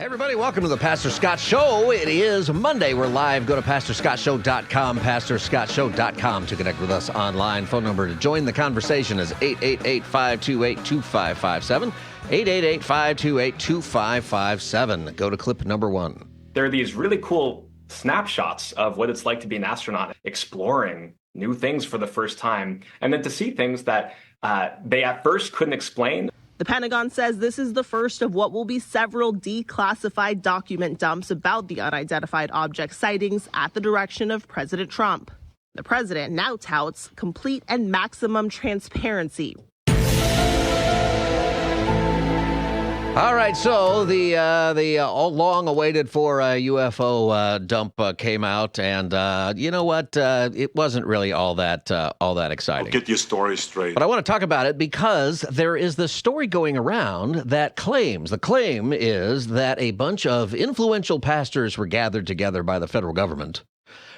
Hey everybody, welcome to the Pastor Scott Show. It is Monday. We're live. Go to PastorScottShow.com, PastorScottShow.com to connect with us online. Phone number to join the conversation is 888-528-2557, 888-528-2557. Go to clip number one. There are these really cool snapshots of what it's like to be an astronaut, exploring new things for the first time, and then to see things that they at first couldn't explain. The Pentagon says this is the first of what will be several declassified document dumps about the unidentified object sightings at the direction of President Trump. The president now touts complete and maximum transparency. All right, so the long-awaited for UFO dump came out, and you know what? It wasn't really all that exciting. Get your story straight. But I want to talk about it because there is this story going around that the claim is that a bunch of influential pastors were gathered together by the federal government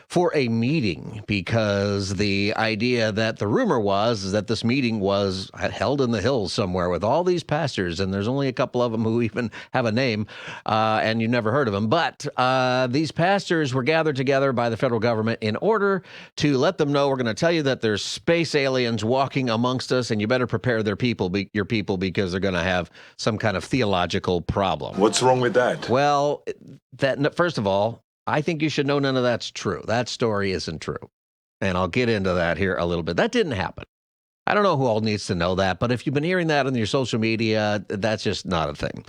for a meeting, because the idea that the rumor was is that this meeting was held in the hills somewhere with all these pastors, and there's only a couple of them who even have a name, and you never heard of them. But these pastors were gathered together by the federal government in order to let them know, we're going to tell you that there's space aliens walking amongst us, and you better prepare your people because they're going to have some kind of theological problem. What's wrong with that? Well, first of all, I think you should know none of that's true. That story isn't true. And I'll get into that here a little bit. That didn't happen. I don't know who all needs to know that, but if you've been hearing that on your social media, that's just not a thing.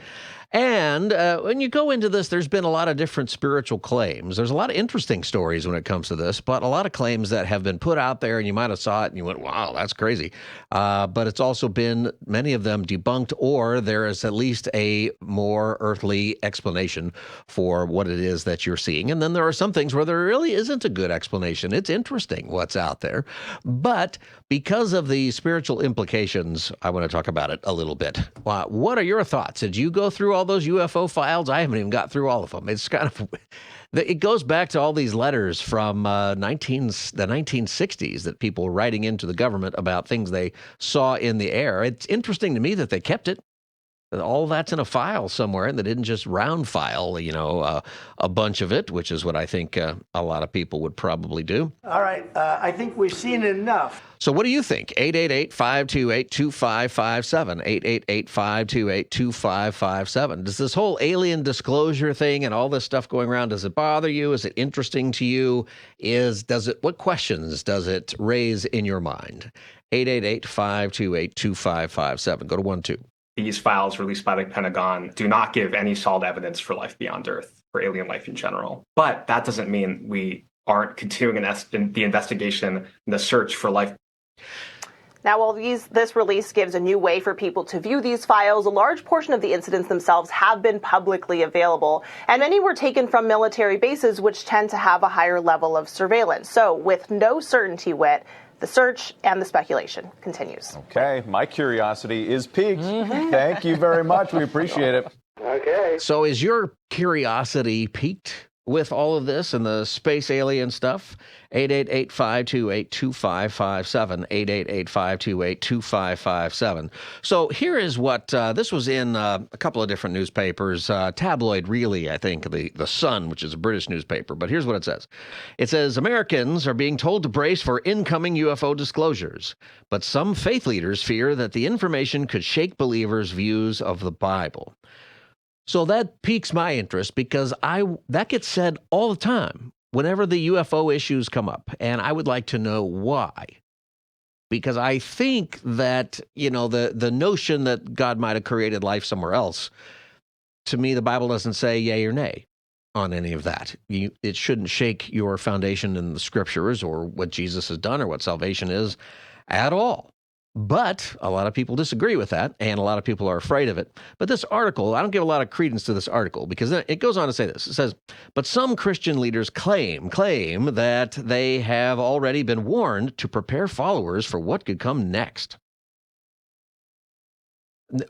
And when you go into this, there's been a lot of different spiritual claims. There's a lot of interesting stories when it comes to this, but a lot of claims that have been put out there, and you might have saw it and you went, wow, that's crazy. But it's also been, many of them, debunked, or there is at least a more earthly explanation for what it is that you're seeing. And then there are some things where there really isn't a good explanation. It's interesting what's out there. But because of the spiritual implications, I want to talk about it a little bit. What are your thoughts? Did you go through all those UFO files? I haven't even got through all of them. It's kind of, it goes back to all these letters from the 1960s that people were writing into the government about things they saw in the air. It's interesting to me that they kept it. All that's in a file somewhere, and they didn't just round file, a bunch of it, which is what I think a lot of people would probably do. All right. I think we've seen enough. So what do you think? 888-528-2557, 888-528-2557. Does this whole alien disclosure thing and all this stuff going around, does it bother you? Is it interesting to you? What questions does it raise in your mind? 888-528-2557. Go to 12. These files released by the Pentagon do not give any solid evidence for life beyond Earth, for alien life in general. But that doesn't mean we aren't continuing the investigation and the search for life. Now, while this release gives a new way for people to view these files, a large portion of the incidents themselves have been publicly available, and many were taken from military bases, which tend to have a higher level of surveillance. So, with no certainty, the search and the speculation continues. Okay, my curiosity is piqued. Thank you very much. We appreciate it. Okay. So is your curiosity piqued with all of this and the space alien stuff? 888-528-2557, 888-528-2557. So here is what, this was in a couple of different newspapers, tabloid really, I think, the Sun, which is a British newspaper, but here's what it says. It says, Americans are being told to brace for incoming UFO disclosures, but some faith leaders fear that the information could shake believers' views of the Bible. So that piques my interest because that gets said all the time whenever the UFO issues come up, and I would like to know why. Because I think that, the notion that God might have created life somewhere else, to me, the Bible doesn't say yay or nay on any of that. It shouldn't shake your foundation in the scriptures or what Jesus has done or what salvation is at all. But a lot of people disagree with that, and a lot of people are afraid of it. But this article, I don't give a lot of credence to this article, because it goes on to say this. It says, but some Christian leaders claim that they have already been warned to prepare followers for what could come next.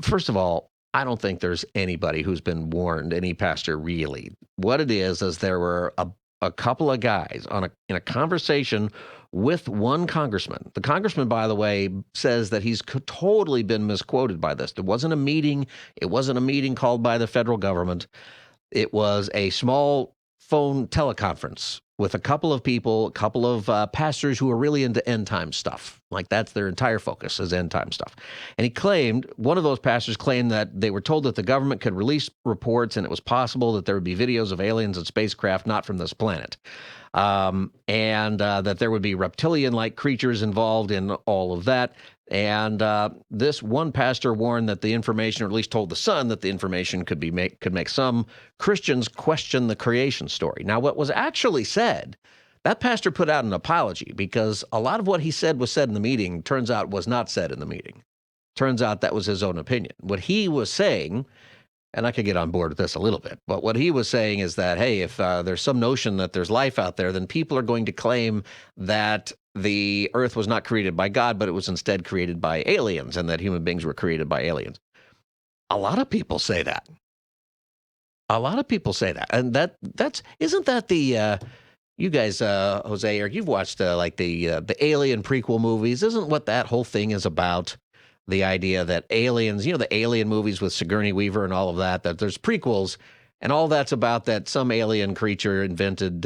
First of all, I don't think there's anybody who's been warned, any pastor really. What it is there were a couple of guys in a conversation with one congressman. The congressman, by the way, says that he's totally been misquoted by this. There wasn't a meeting. It wasn't a meeting called by the federal government. It was a small phone teleconference with a couple of people, a couple of pastors who are really into end time stuff. Like that's their entire focus is end time stuff. And he claimed, one of those pastors claimed that they were told that the government could release reports and it was possible that there would be videos of aliens and spacecraft not from this planet. And that there would be reptilian-like creatures involved in all of that. And this one pastor warned that the information, or at least told the Sun that the information could make some Christians question the creation story. Now, what was actually said, that pastor put out an apology because a lot of what he said was said in the meeting. Turns out was not said in the meeting. Turns out that was his own opinion. What he was saying, and I could get on board with this a little bit, but what he was saying is that, hey, if there's some notion that there's life out there, then people are going to claim that the earth was not created by God, but it was instead created by aliens, and that human beings were created by aliens. A lot of people say that. A lot of people say that. And isn't that the, you guys, Jose, or you've watched like the Alien prequel movies, isn't what that whole thing is about? The idea that aliens, you know, the alien movies with Sigourney Weaver and all of that, that there's prequels, and all that's about that some alien creature invented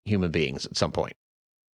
human beings at some point.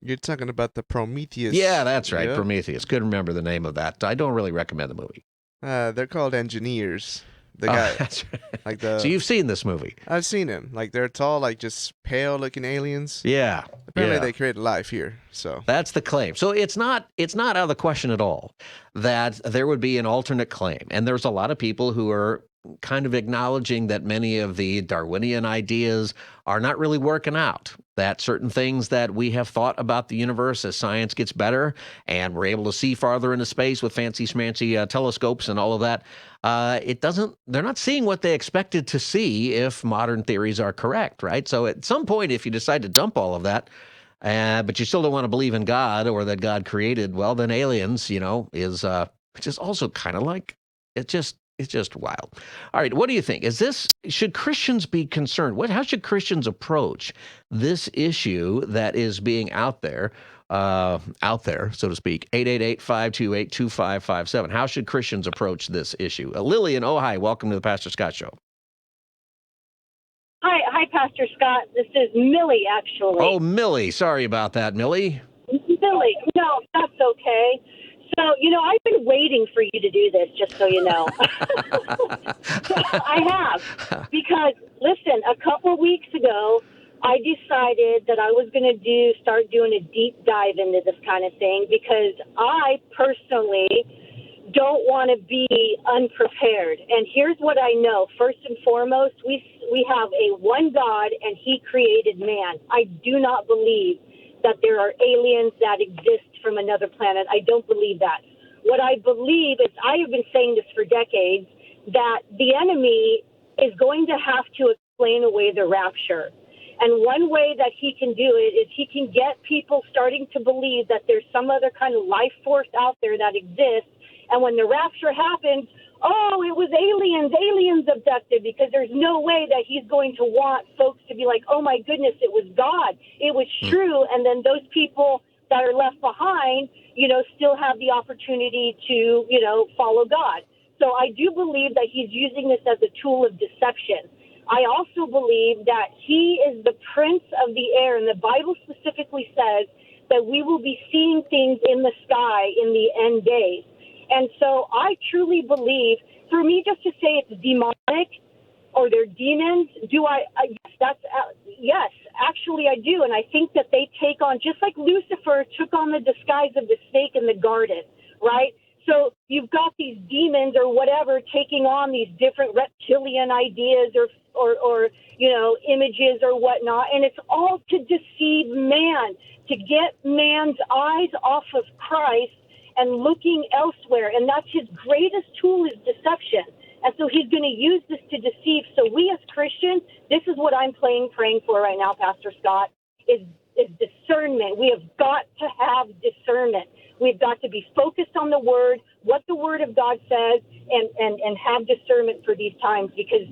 You're talking about the Prometheus. Yeah, that's right, Yep. Prometheus. Couldn't remember the name of that. I don't really recommend the movie. They're called engineers. The Oh, guy, that's right. like the. So you've seen this movie? I've seen them. Like they're tall, like just pale-looking aliens. Yeah. Apparently, yeah. they created life here. So That's the claim. So it's not out of the question at all that there would be an alternate claim. And there's a lot of people who are kind of acknowledging that many of the Darwinian ideas are not really working out, that certain things that we have thought about the universe as science gets better and we're able to see farther into space with fancy schmancy telescopes and all of that, they're not seeing what they expected to see if modern theories are correct, right? So at some point, if you decide to dump all of that, but you still don't want to believe in God or that God created, well, then aliens, is which is also kind of like, it's just wild. All right, what do you think? Should Christians be concerned? How should Christians approach this issue that is being out there, so to speak? 888-528-2557. How should Christians approach this issue? Lily in Ojai, welcome to the Pastor Scott Show. Hi, Pastor Scott. This is Millie, actually. Oh, Millie. Sorry about that, Millie. Millie. No, that's okay. So, I've been waiting for you to do this, just so you know. I have. Because, listen, a couple of weeks ago, I decided that I was going to start doing a deep dive into this kind of thing because I personally don't want to be unprepared. And here's what I know. First and foremost, we have a one God, and he created man. I do not believe that there are aliens that exist from another planet. I don't believe that. What I believe is, I have been saying this for decades, that the enemy is going to have to explain away the rapture. And one way that he can do it is he can get people starting to believe that there's some other kind of life force out there that exists. And when the rapture happens, oh, it was aliens abducted, because there's no way that he's going to want folks to be like, oh, my goodness, it was God. It was true. And then those people that are left behind, still have the opportunity to, follow God. So I do believe that he's using this as a tool of deception. I also believe that he is the prince of the air, and the Bible specifically says that we will be seeing things in the sky in the end days. And so I truly believe, for me just to say it's demonic or they're demons, yes, actually I do. And I think that they take on, just like Lucifer took on the disguise of the snake in the garden, right? So you've got these demons or whatever taking on these different reptilian ideas or images or whatnot. And it's all to deceive man, to get man's eyes off of Christ and looking elsewhere. And that's his greatest tool, is deception. And so he's going to use this to deceive. So we as Christians, this is what I'm praying for right now, Pastor Scott, is discernment. We have got to have discernment. We've got to be focused on the Word, what the Word of God says, and have discernment for these times, because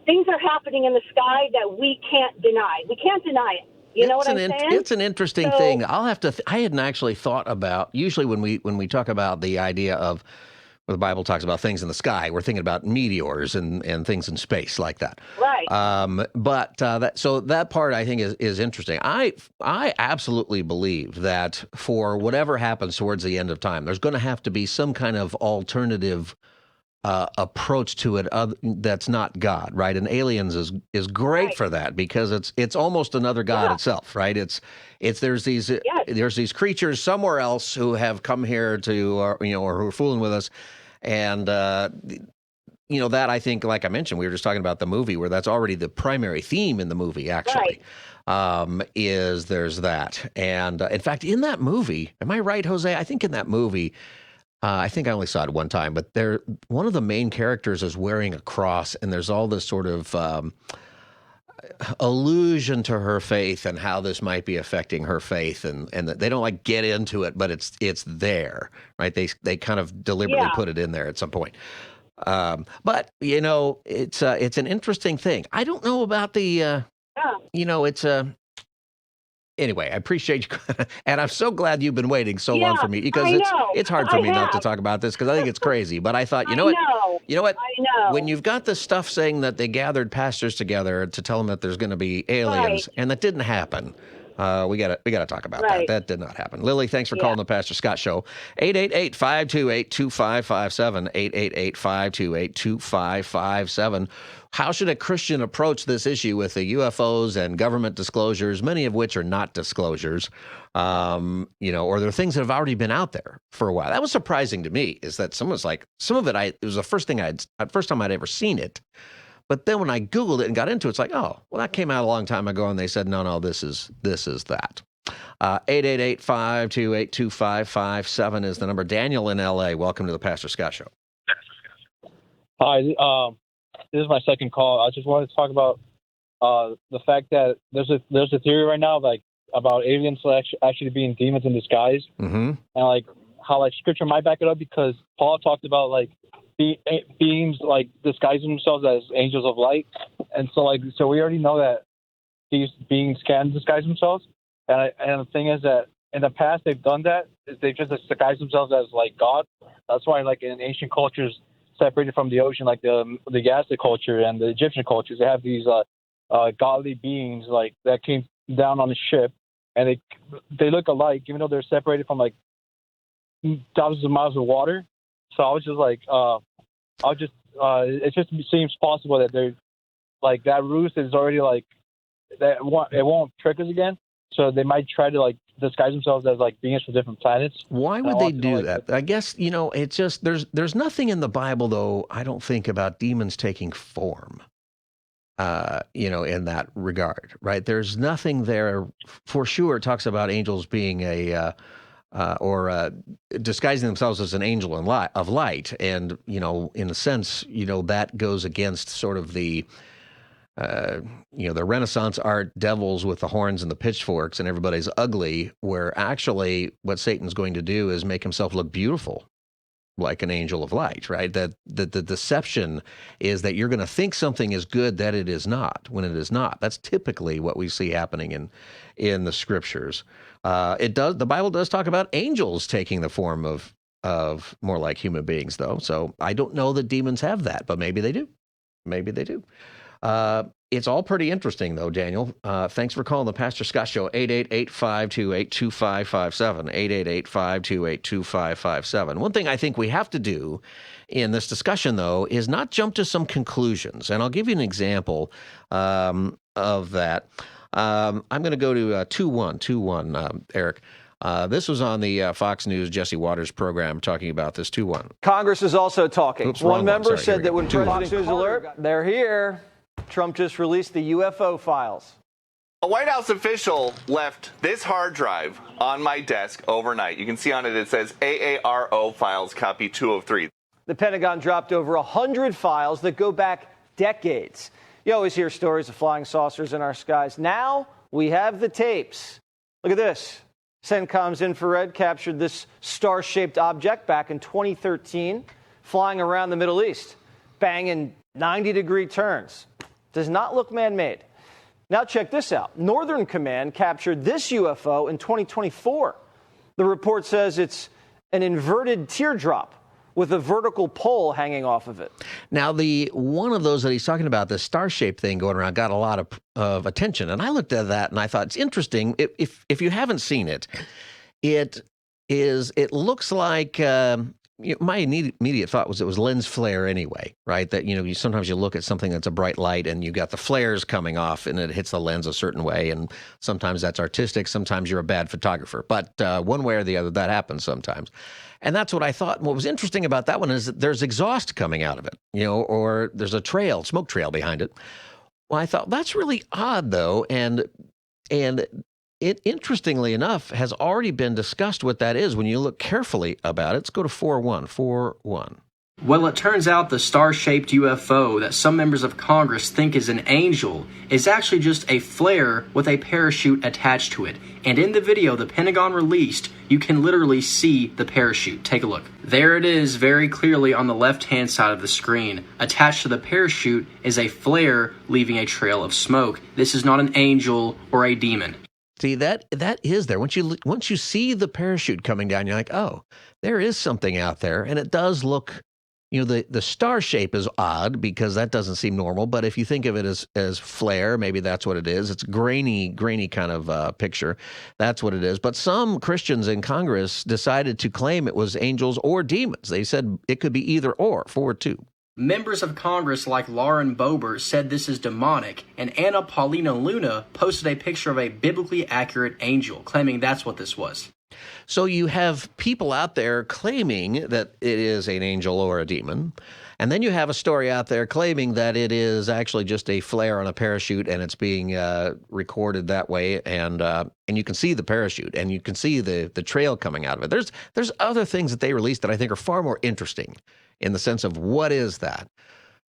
things are happening in the sky that we can't deny. We can't deny it. You know what I'm saying? It's an interesting thing. I hadn't actually thought about, usually when we talk about the idea of where the Bible talks about things in the sky. We're thinking about meteors and things in space like that. Right. So that part I think is interesting. I absolutely believe that for whatever happens towards the end of time, there's going to have to be some kind of alternative approach to it that's not God, right? And Aliens is great for that because it's almost another God itself, right? There's these creatures somewhere else who have come here to or who are fooling with us, and that I think, like I mentioned, we were just talking about the movie where that's already the primary theme in the movie. Actually, is there's that, and in fact, in that movie, am I right, Jose? I think in that movie. I think I only saw it one time, but one of the main characters is wearing a cross, and there's all this sort of allusion to her faith and how this might be affecting her faith, and they don't get into it, but it's there, right? They kind of deliberately put it in there at some point. But it's an interesting thing. I don't know about the it's a. Anyway, I appreciate you, and I'm so glad you've been waiting so long for me because it's hard for me not to talk about this because I think it's crazy. But I thought, you know what? I know. When you've got the stuff saying that they gathered pastors together to tell them that there's going to be aliens, and that didn't happen, we gotta talk about that. That did not happen. Lily, thanks for calling the Pastor Scott Show. 888-528-2557. 888-528-2557. How should a Christian approach this issue with the UFOs and government disclosures, many of which are not disclosures, or there are things that have already been out there for a while? That was surprising to me, is that some of it, it was the first time I'd ever seen it. But then when I Googled it and got into it, it's like, oh, well, that came out a long time ago, and they said, no, this is that. 888-528-2557 is the number. Daniel in L.A., welcome to the Pastor Scott Show. Hi, this is my second call. I just wanted to talk about the fact that there's a theory right now about aliens actually being demons in disguise, and how Scripture might back it up because Paul talked about beings disguising themselves as angels of light, and so we already know that these beings can disguise themselves, and the thing is that in the past they've done that. They just disguise themselves as God. That's why in ancient cultures separated from the ocean, like the Aztec culture and the Egyptian cultures, they have these godly beings that came down on the ship, and they look alike even though they're separated from thousands of miles of water. So I was just it just seems possible that they're that ruse is already that it won't trick us again. So they might try to disguise themselves as beings from different planets. Why would they do that? I guess it's just there's nothing in the Bible though. I don't think about demons taking form. In that regard, right? There's nothing there for sure. It talks about angels being disguising themselves as an angel of light, and in a sense, that goes against sort of the Renaissance art devils with the horns and the pitchforks and everybody's ugly, where actually what Satan's going to do is make himself look beautiful like an angel of light, right? That the deception is that you're going to think something is good that it is not, when it is not. That's typically what we see happening in the Scriptures. The Bible does talk about angels taking the form of more like human beings, though. So I don't know that demons have that, but maybe they do. Maybe they do. It's all pretty interesting, though, Daniel. Thanks for calling the Pastor Scott Show, 888-528-2557, 888-528-2557. One thing I think we have to do in this discussion, though, is not jump to some conclusions. And I'll give you an example of that. I'm going to go to 2121, Eric. This was on the Fox News Jesse Waters program talking about this 21. Congress is also talking. Oops, one wrong member one. Sorry, said that when Fox News alert, they're here. Trump just released the UFO files. A White House official left this hard drive on my desk overnight. You can see on it, it says AARO files, copy 203. The Pentagon dropped over 100 files that go back decades. You always hear stories of flying saucers in our skies. Now we have the tapes. Look at this. CENTCOM's infrared captured this star-shaped object back in 2013, flying around the Middle East, banging 90-degree turns. Does not look man-made. Now check this out. Northern Command captured this UFO in 2024. The report says it's an inverted teardrop, with a vertical pole hanging off of it. Now, the one of those that he's talking about, the star-shaped thing going around, got a lot of attention. And I looked at that and I thought, it's interesting. If you haven't seen it, it looks like my immediate thought was it was lens flare anyway, right? That, sometimes you look at something that's a bright light and you got the flares coming off and it hits the lens a certain way. And sometimes that's artistic. Sometimes you're a bad photographer. But one way or the other, that happens sometimes. And that's what I thought. And what was interesting about that one is that there's exhaust coming out of it, or there's a smoke trail behind it. Well, I thought that's really odd, though. And it, interestingly enough, has already been discussed what that is when you look carefully about it. Let's go to 4.1. Well, it turns out the star-shaped UFO that some members of Congress think is an angel is actually just a flare with a parachute attached to it. And in the video the Pentagon released, you can literally see the parachute. Take a look. There it is very clearly on the left-hand side of the screen. Attached to the parachute is a flare leaving a trail of smoke. This is not an angel or a demon. See, that is there. Once you see the parachute coming down, you're like, oh, there is something out there. And it does look, the star shape is odd because that doesn't seem normal. But if you think of it as flare, maybe that's what it is. It's grainy kind of picture. That's what it is. But some Christians in Congress decided to claim it was angels or demons. They said it could be either or, 4.2. Members of Congress like Lauren Boebert said this is demonic, and Anna Paulina Luna posted a picture of a biblically accurate angel, claiming that's what this was. So you have people out there claiming that it is an angel or a demon, and then you have a story out there claiming that it is actually just a flare on a parachute and it's being recorded that way, and you can see the parachute and you can see the trail coming out of it. There's other things that they released that I think are far more interesting in the sense of what is that?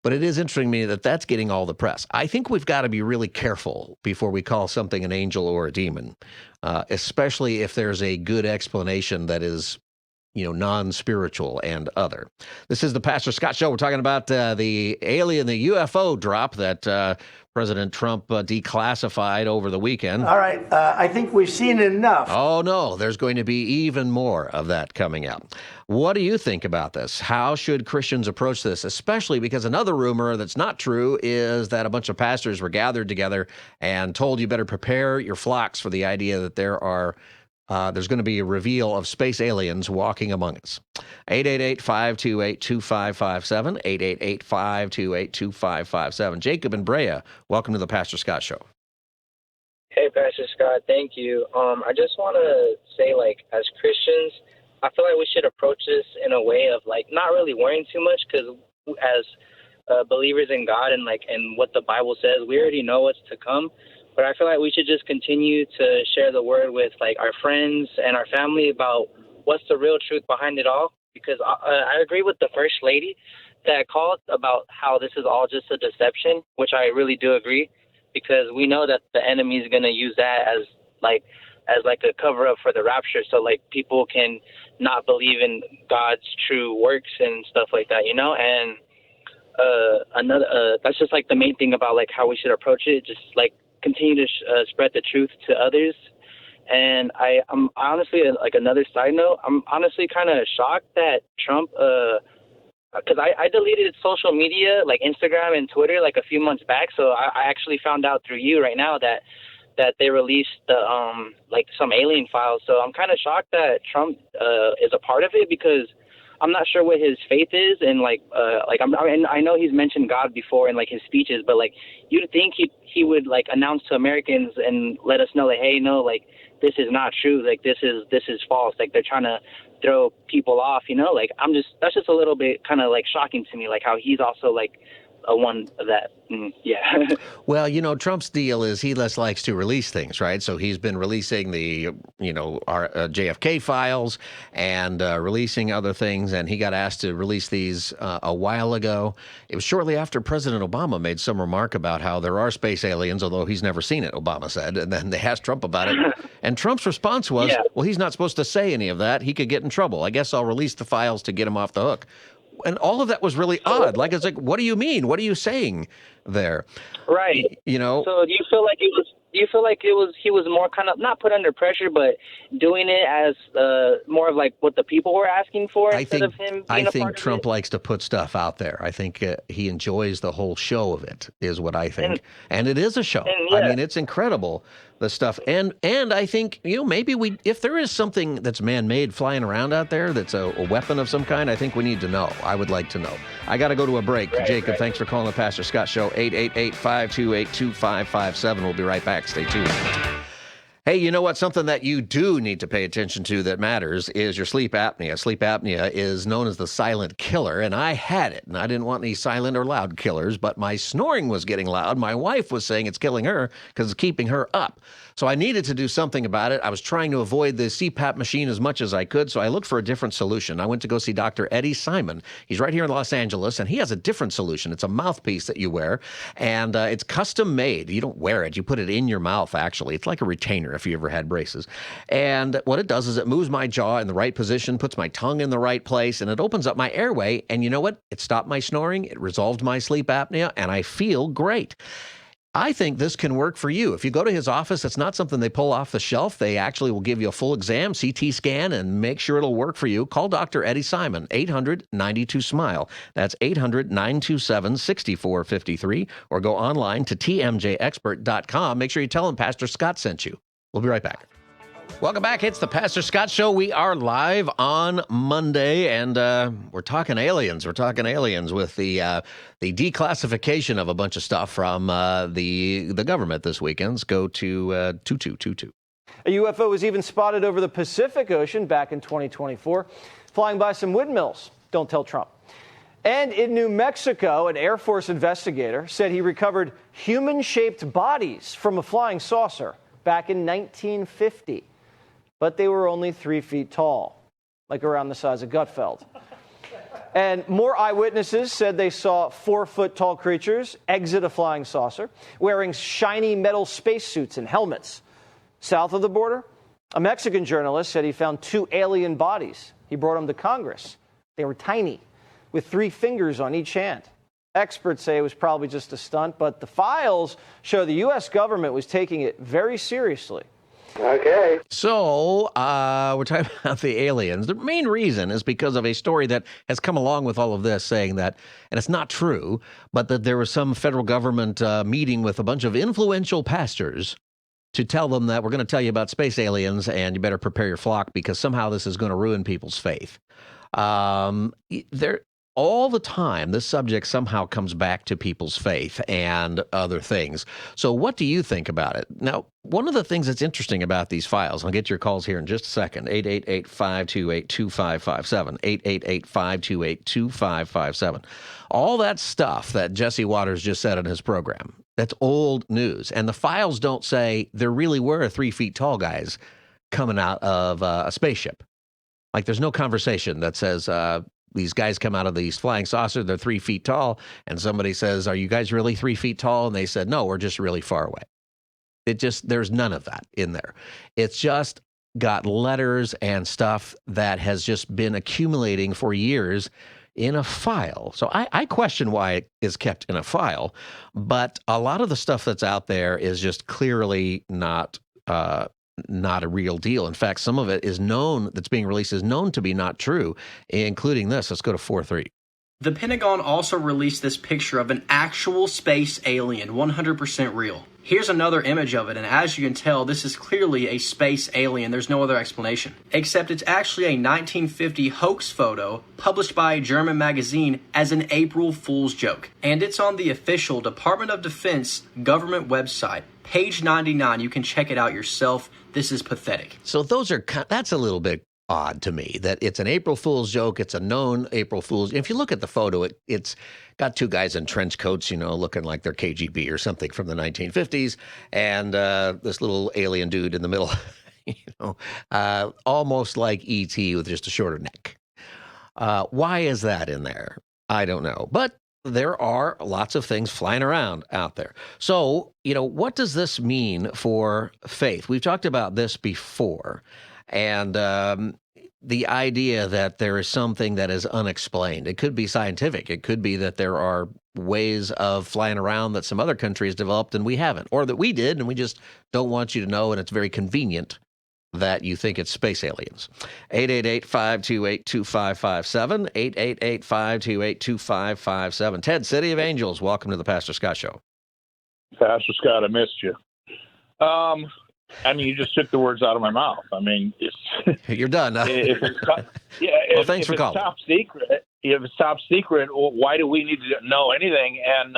But it is interesting to me that that's getting all the press. I think we've got to be really careful before we call something an angel or a demon, especially if there's a good explanation that is, non-spiritual and other. This is the Pastor Scott Show. We're talking about the UFO drop that President Trump declassified over the weekend. All right. I think we've seen enough. Oh, no. There's going to be even more of that coming out. What do you think about this? How should Christians approach this? Especially because another rumor that's not true is that a bunch of pastors were gathered together and told you better prepare your flocks for the idea that there's going to be a reveal of space aliens walking among us. 888-528-2557, 888-528-2557. Jacob and Brea, welcome to the Pastor Scott Show. Hey, Pastor Scott, thank you. I just want to say, as Christians, I feel like we should approach this in a way of, not really worrying too much, because as believers in God and what the Bible says, we already know what's to come. But I feel like we should just continue to share the word with our friends and our family about what's the real truth behind it all. Because I agree with the First Lady that called about how this is all just a deception, which I really do agree, because we know that the enemy is going to use that as a cover up for the rapture, so people can not believe in God's true works and stuff like that, And that's just the main thing about how we should approach it. Just continue to spread the truth to others. And I'm honestly, another side note, I'm honestly kind of shocked that Trump, because I deleted social media, Instagram and Twitter, a few months back. So I actually found out through you right now that they released the, some alien files. So I'm kind of shocked that Trump is a part of it, because I'm not sure what his faith is, and I know he's mentioned God before in his speeches, but you'd think he would announce to Americans and let us know hey, no, this is not true, this is false, they're trying to throw people off, that's just a little bit kind of shocking to me, how he's also a one that, yeah. Well, Trump's deal is he less likes to release things, right? So he's been releasing the, our JFK files and releasing other things, and he got asked to release these a while ago. It was shortly after President Obama made some remark about how there are space aliens, although he's never seen it, Obama said, and then they asked Trump about it, and Trump's response was, well, he's not supposed to say any of that. He could get in trouble. I guess I'll release the files to get him off the hook. And all of that was really odd. It's what do you mean? What are you saying there? Right. So do you feel like it was do you feel like he was more kind of not put under pressure, but doing it as more of like what the people were asking for instead of him being a part of Trump it? likes to put stuff out there. I think he enjoys the whole show of it, is what I think. And it is a show. yeah. I mean, it's incredible, the stuff. And I think, maybe if there is something that's man-made flying around out there that's a weapon of some kind, I think we need to know. I would like to know. I got to go to a break. Jacob, thanks for calling the Pastor Scott Show. 888-528-2557. We'll be right back. Stay tuned. Hey, you know what? Something that you do need to pay attention to that matters is your sleep apnea. Sleep apnea is known as the silent killer, and I had it, and I didn't want any silent or loud killers, but my snoring was getting loud. My wife was saying it's killing her because it's keeping her up. So I needed to do something about it. I was trying to avoid the CPAP machine as much as I could, so I looked for a different solution. I went to go see Dr. Eddie Simon. He's right here in Los Angeles, and he has a different solution. It's a mouthpiece that you wear, and it's custom made. You don't wear it. You put it in your mouth, actually. It's like a retainer if you ever had braces. And what it does is it moves my jaw in the right position, puts my tongue in the right place, and it opens up my airway. And you know what? It stopped my snoring. It resolved my sleep apnea, and I feel great. I think this can work for you. If you go to his office, it's not something they pull off the shelf. They actually will give you a full exam, CT scan, and make sure it'll work for you. Call Dr. Eddie Simon, 800-92-SMILE. That's 800-927-6453. Or go online to tmjexpert.com. Make sure you tell him Pastor Scott sent you. We'll be right back. Welcome back. It's the Pastor Scott Show. We are live on Monday, and we're talking aliens. We're talking aliens with the declassification of a bunch of stuff from the government this weekend. Let's go to 2222. A UFO was even spotted over the Pacific Ocean back in 2024, flying by some windmills. Don't tell Trump. And in New Mexico, an Air Force investigator said he recovered human-shaped bodies from a flying saucer back in 1950. But they were only 3 feet tall, like around the size of Gutfeld. And more eyewitnesses said they saw 4-foot-tall creatures exit a flying saucer, wearing shiny metal spacesuits and helmets. South of the border, a Mexican journalist said he found 2 alien bodies. He brought them to Congress. They were tiny, with 3 fingers on each hand. Experts say it was probably just a stunt, but the files show the U.S. government was taking it very seriously. Okay. So we're talking about the aliens. The main reason is because of a story that has come along with all of this saying that, and it's not true, but that there was some federal government meeting with a bunch of influential pastors to tell them that we're going to tell you about space aliens and you better prepare your flock because somehow this is going to ruin people's faith. All the time, this subject somehow comes back to people's faith and other things. So what do you think about it? Now, one of the things that's interesting about these files, I'll get your calls here in just a second, 888-528-2557, 888-528-2557. All that stuff that Jesse Waters just said in his program, that's old news. And the files don't say there really were 3 feet tall guys coming out of a spaceship. Like there's no conversation that says, these guys come out of these flying saucers, they're 3 feet tall, and somebody says, are you guys really 3 feet tall? And they said, no, we're just really far away. There's none of that in there. It's just got letters and stuff that has just been accumulating for years in a file. So I question why it is kept in a file, but a lot of the stuff that's out there is just clearly not a real deal. In fact, some of it is known, that's being released, is known to be not true, including this. Let's go to 4-3. The Pentagon also released this picture of an actual space alien, 100% real. Here's another image of it, and as you can tell, this is clearly a space alien. There's no other explanation. Except it's actually a 1950 hoax photo published by a German magazine as an April Fool's joke. And it's on the official Department of Defense government website. Page 99, you can check it out yourself. This is pathetic. So that's a little bit odd to me, that it's an April Fool's joke. It's a known April Fool's. If you look at the photo, it's got 2 guys in trench coats, looking like they're KGB or something from the 1950s, and this little alien dude in the middle, almost like E.T. with just a shorter neck. Why is that in there? I don't know. But there are lots of things flying around out there. So, what does this mean for faith? We've talked about this before. And the idea that there is something that is unexplained. It could be scientific. It could be that there are ways of flying around that some other countries developed and we haven't, or that we did and we just don't want you to know, and it's very convenient that you think it's space aliens. 888-528-2557, 888-528-2557. Ted, City of Angels, welcome to the Pastor Scott Show. Pastor Scott, I missed you. I mean, you just took the words out of my mouth. I mean, you're done. If it's thanks for calling. Top secret, if it's top secret, why do we need to know anything? And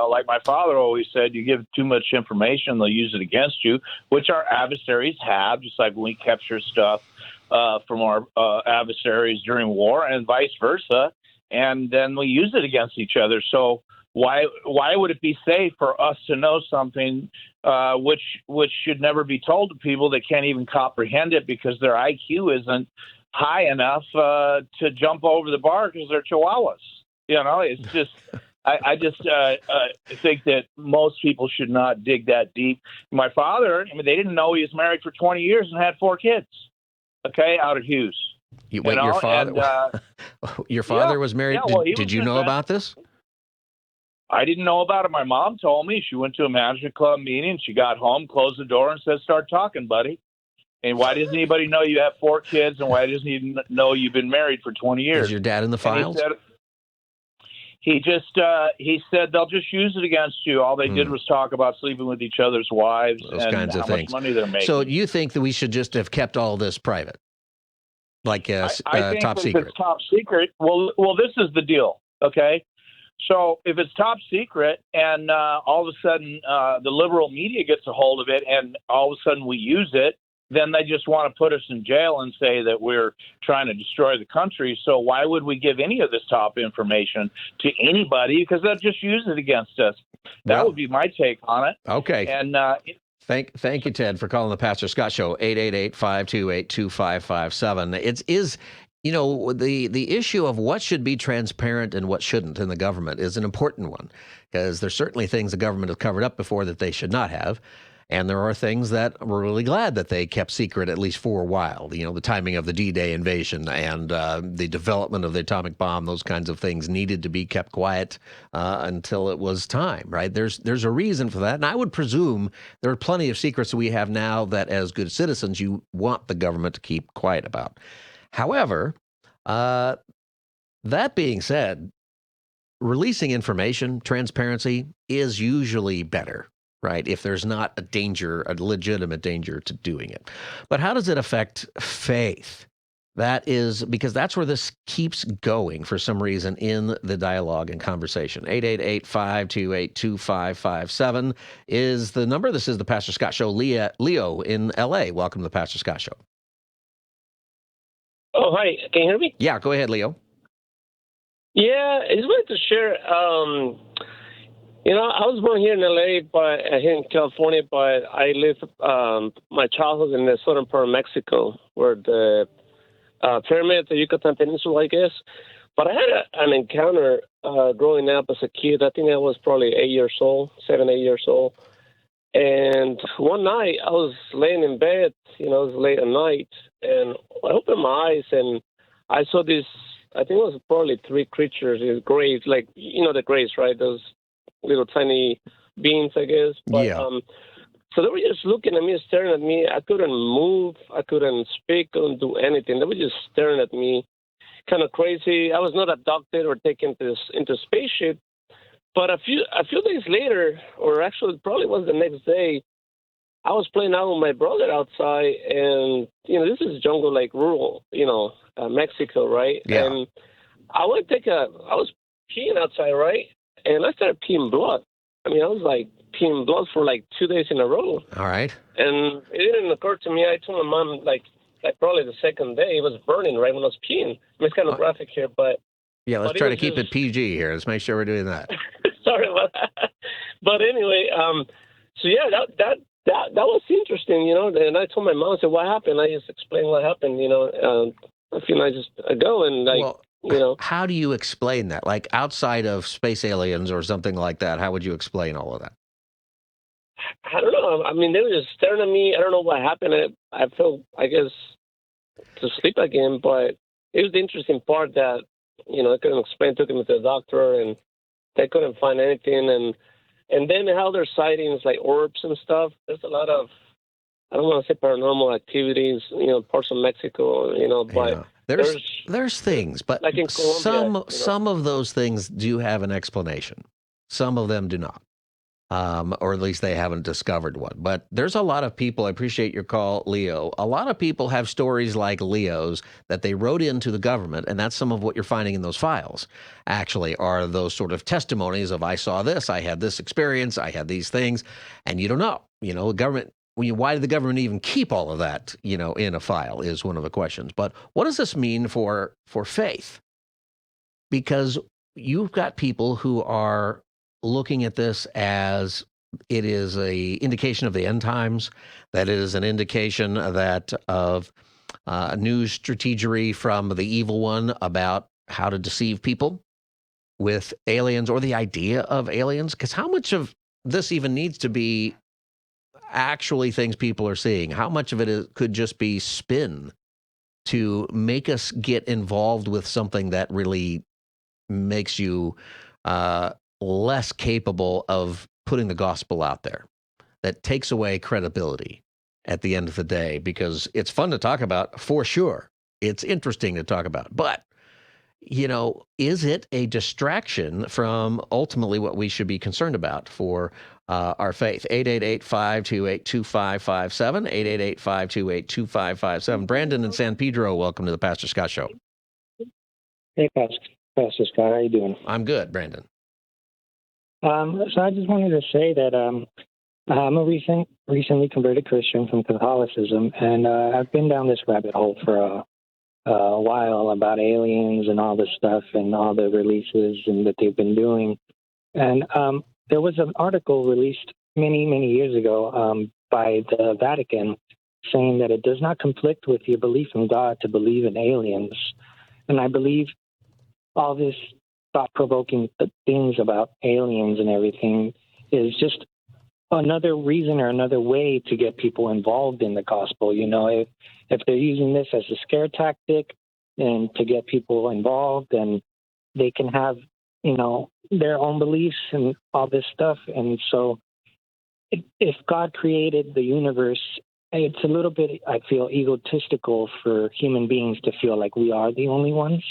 like my father always said, you give too much information, they'll use it against you, which our adversaries have. Just like when we capture stuff from our adversaries during war, and vice versa, and then we use it against each other. So why would it be safe for us to know something which should never be told to people that can't even comprehend it because their IQ isn't high enough to jump over the bar because they're chihuahuas? It's just I just think that most people should not dig that deep. My father, I mean, they didn't know he was married for 20 years and had 4 kids. Okay, out of Hughes. Your father? Your father was married. Did you know about this? I didn't know about it. My mom told me. She went to a management club meeting. She got home, closed the door, and said, "Start talking, buddy." And why doesn't anybody know you have 4 kids? And why doesn't he know you've been married for 20 years? Is your dad in the files? He said they'll just use it against you. All they did was talk about sleeping with each other's wives Those and kinds of how things. much money they're making. So you think that we should just have kept all this private, like I think top if secret? it's top secret. Well, this is the deal. Okay. So if it's top secret and all of a sudden the liberal media gets a hold of it and all of a sudden we use it, then they just want to put us in jail and say that we're trying to destroy the country. So why would we give any of this top information to anybody? Because they'll just use it against us. That would be my take on it. Okay. And Thank you, Ted, for calling the Pastor Scott Show, 888-528-2557. It is, the issue of what should be transparent and what shouldn't in the government is an important one, because there's certainly things the government has covered up before that they should not have. And there are things that we're really glad that they kept secret, at least for a while. The timing of the D-Day invasion and the development of the atomic bomb, those kinds of things needed to be kept quiet until it was time, right? There's a reason for that. And I would presume there are plenty of secrets that we have now that as good citizens you want the government to keep quiet about. However, that being said, releasing information, transparency is usually better, right? If there's not a legitimate danger to doing it. But how does it affect faith? That is because that's where this keeps going for some reason in the dialogue and conversation. 888-528-2557 is the number. This is the Pastor Scott Show. Leo in L.A., welcome to the Pastor Scott Show. Oh, hi. Can you hear me? Yeah, go ahead, Leo. Yeah, I just wanted to share. I was born here in LA, but here in California, but I lived my childhood in the southern part of Mexico, where the pyramid, the Yucatan Peninsula, I guess. But I had an encounter growing up as a kid. I think I was probably 7, 8 years old. And one night I was laying in bed, it was late at night, and I opened my eyes and I saw this, I think it was probably 3 creatures, these grays, like, the grays, right? Those little tiny beings, I guess. But, yeah. So they were just looking at me, staring at me. I couldn't move. I couldn't speak, couldn't do anything. They were just staring at me, kind of crazy. I was not abducted or taken into spaceship. But a few days later, or actually probably was the next day, I was playing out with my brother outside, and this is jungle, like rural, Mexico, right? Yeah. And I was peeing outside, right? And I started peeing blood. I mean, I was like peeing blood for like 2 days in a row. All right. And it didn't occur to me. I told my mom like probably the second day it was burning right when I was peeing. I mean, it's kind of graphic here, but yeah, let's try to keep it PG here. Let's make sure we're doing that. Sorry about that. But anyway, so yeah, that was interesting, And I told my mom, I said, "What happened?" I just explained what happened, a few nights ago, and how do you explain that? Like outside of space aliens or something like that, how would you explain all of that? I don't know. I mean, they were just staring at me. I don't know what happened. I felt, I guess, to sleep again. But it was the interesting part that, I couldn't explain. Took him to the doctor, and they couldn't find anything. And then how there's sightings like orbs and stuff. There's a lot of, I don't want to say paranormal activities, parts of Mexico, but there's things, but like in Colombia, some of those things do have an explanation. Some of them do not. Or at least they haven't discovered one. But there's a lot of people, I appreciate your call, Leo. A lot of people have stories like Leo's that they wrote into the government, and that's some of what you're finding in those files, actually, are those sort of testimonies of, I saw this, I had this experience, I had these things, and you don't know. The government, why did the government even keep all of that, in a file is one of the questions. But what does this mean for faith? Because you've got people who are looking at this as it is a indication of the end times, that it is an indication that of new strategery from the evil one about how to deceive people with aliens or the idea of aliens. Because how much of this even needs to be actually things people are seeing? How much of it could just be spin to make us get involved with something that really makes you less capable of putting the gospel out there, that takes away credibility at the end of the day? Because it's fun to talk about, for sure. It's interesting to talk about. But, is it a distraction from ultimately what we should be concerned about for our faith? 888-528-2557, 888-528-2557. Brandon in San Pedro, welcome to the Pastor Scott Show. Hey, Pastor Scott, how you doing? I'm good, Brandon. So I just wanted to say that I'm a recently converted Christian from Catholicism, and I've been down this rabbit hole for a while about aliens and all this stuff and all the releases and that they've been doing. And there was an article released many, many years ago by the Vatican saying that it does not conflict with your belief in God to believe in aliens. And I believe all this thought-provoking things about aliens and everything is just another reason or another way to get people involved in the gospel. If they're using this as a scare tactic and to get people involved, then they can have, their own beliefs and all this stuff. And so if God created the universe, it's a little bit, I feel, egotistical for human beings to feel like we are the only ones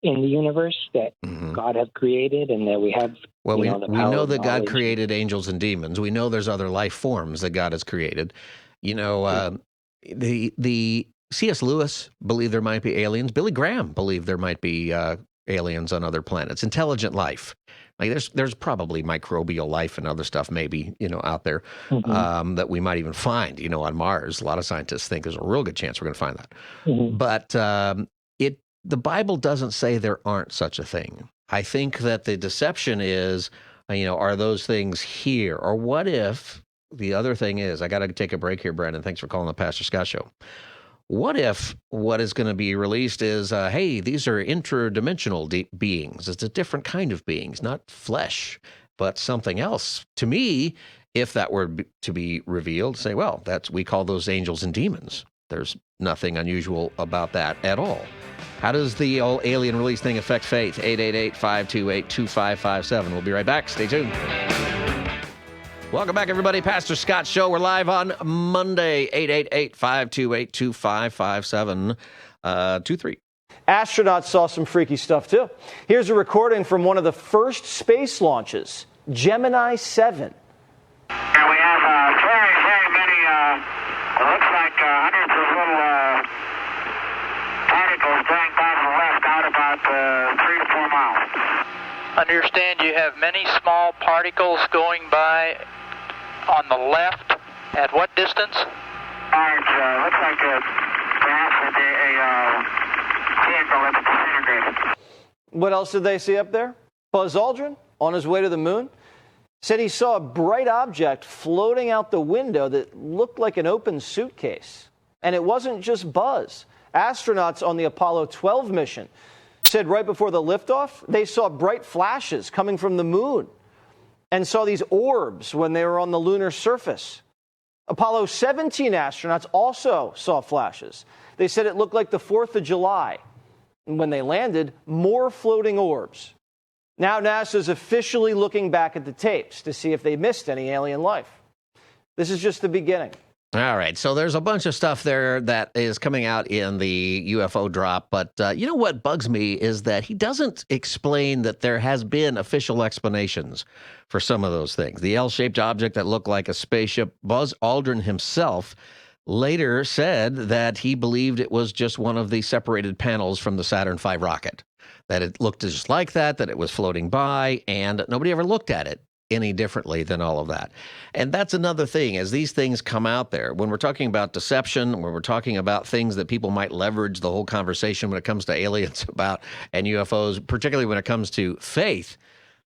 in the universe that God have created, and that we have. Well, we know that God created angels and demons. We know there's other life forms that God has created. The C.S. Lewis believed there might be aliens. Billy Graham believed there might be aliens on other planets, intelligent life. Like there's probably microbial life and other stuff maybe, out there that we might even find, on Mars. A lot of scientists think there's a real good chance we're going to find that. But the Bible doesn't say there aren't such a thing. I think that the deception is, are those things here? Or what if the other thing is, I got to take a break here, Brandon. Thanks for calling the Pastor Scott Show. What if what is going to be released is, hey, these are interdimensional beings. It's a different kind of beings, not flesh, but something else. To me, if that were to be revealed, say, well, we call those angels and demons. There's nothing unusual about that at all. How does the old alien release thing affect faith? 888-528-2557. We'll be right back. Stay tuned. Welcome back, everybody. Pastor Scott Show. We're live on Monday, 888-528-2557. 23. Astronauts saw some freaky stuff, too. Here's a recording from one of the first space launches, Gemini 7. And we have very, very many, it looks like hundreds of little particles going by to the left out about 3 to 4 miles. Understand you have many small particles going by on the left. At what distance? It looks like perhaps a vehicle that's disintegrated. What else did they see up there? Buzz Aldrin, on his way to the moon, said he saw a bright object floating out the window that looked like an open suitcase. And it wasn't just Buzz. Astronauts on the Apollo 12 mission said right before the liftoff, they saw bright flashes coming from the moon and saw these orbs when they were on the lunar surface. Apollo 17 astronauts also saw flashes. They said it looked like the 4th of July. And when they landed, more floating orbs. Now NASA's officially looking back at the tapes to see if they missed any alien life. This is just the beginning. All right, so there's a bunch of stuff there that is coming out in the UFO drop, but you know what bugs me is that he doesn't explain that there has been official explanations for some of those things. The L-shaped object that looked like a spaceship, Buzz Aldrin himself later said that he believed it was just one of the separated panels from the Saturn V rocket, that it looked just like that it was floating by, and nobody ever looked at it any differently than all of that. And that's another thing, as these things come out there, when we're talking about deception, when we're talking about things that people might leverage the whole conversation when it comes to aliens about and UFOs, particularly when it comes to faith,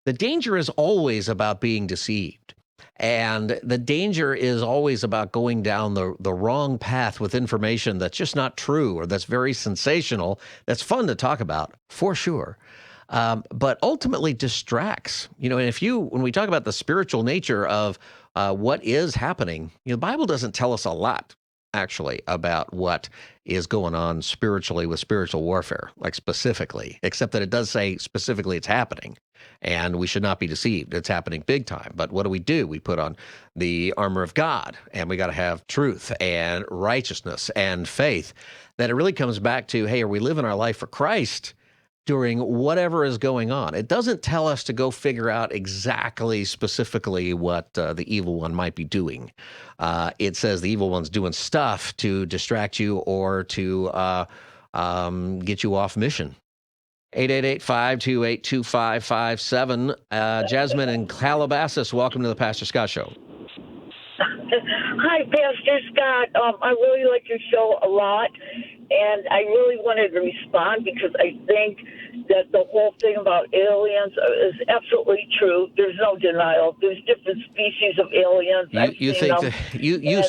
the danger is always about being deceived. And the danger is always about going down the wrong path with information that's just not true or that's very sensational. That's fun to talk about, for sure. But ultimately distracts. And when we talk about the spiritual nature of what is happening, the Bible doesn't tell us a lot, actually, about what is going on spiritually with spiritual warfare, like specifically, except that it does say specifically it's happening, and we should not be deceived. It's happening big time. But what do? We put on the armor of God, and we got to have truth and righteousness and faith. That it really comes back to, hey, are we living our life for Christ during whatever is going on? It doesn't tell us to go figure out exactly, specifically what the evil one might be doing. It says the evil one's doing stuff to distract you or to get you off mission. 888-528-2557. Jasmine in Calabasas, welcome to the Pastor Scott Show. Hi, Pastor Scott. I really like your show a lot, and I really wanted to respond because I think that the whole thing about aliens is absolutely true. There's no denial. There's different species of aliens.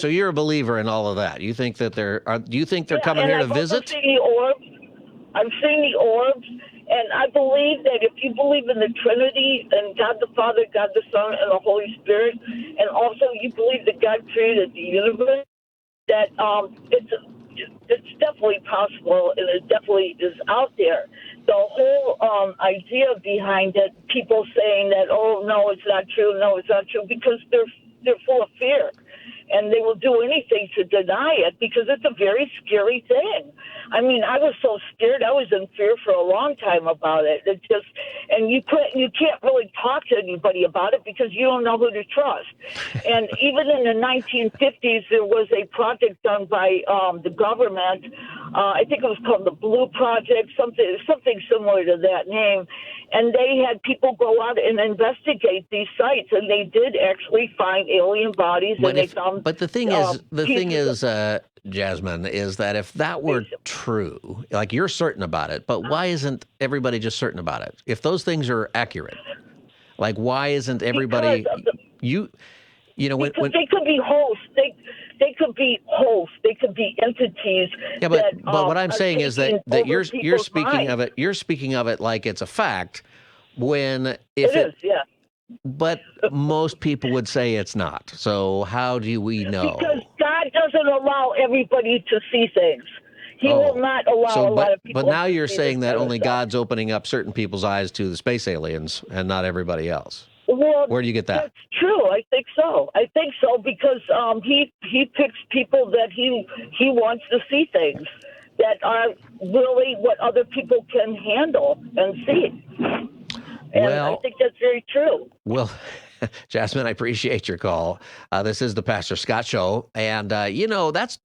So you're a believer in all of that. You think that do you think they're coming here to visit? I've seen the orbs. I've seen the orbs. And I believe that if you believe in the Trinity and God the Father, God the Son, and the Holy Spirit, and also you believe that God created the universe, that it's definitely possible and it definitely is out there. The whole idea behind it, people saying that, oh, no, it's not true, because they're full of fear. And they will do anything to deny it because it's a very scary thing. I mean, I was so scared. I was in fear for a long time about it. And you can't really talk to anybody about it because you don't know who to trust. And even in the 1950s, there was a project done by the government. I think it was called the Blue Project, something similar to that name. And they had people go out and investigate these sites, and they did actually find alien bodies. But the thing is, Jasmine, is that if that were true, like you're certain about it, but why isn't everybody just certain about it? If those things are accurate, like why isn't everybody? Because they could be hosts. They could be hosts. They could be entities. Yeah, but what I'm saying is that you're speaking of it. You're speaking of it like it's a fact. When it is, yeah. But most people would say it's not. So how do we know? Because God doesn't allow everybody to see things. He will not allow a lot of people. But now you're saying that only God's opening up certain people's eyes to the space aliens and not everybody else. Well, where do you get that? That's true. I think so because he picks people that he wants to see things that are really what other people can handle and see. And I think that's very true. Well, Jasmine, I appreciate your call. This is the Pastor Scott Show, and that's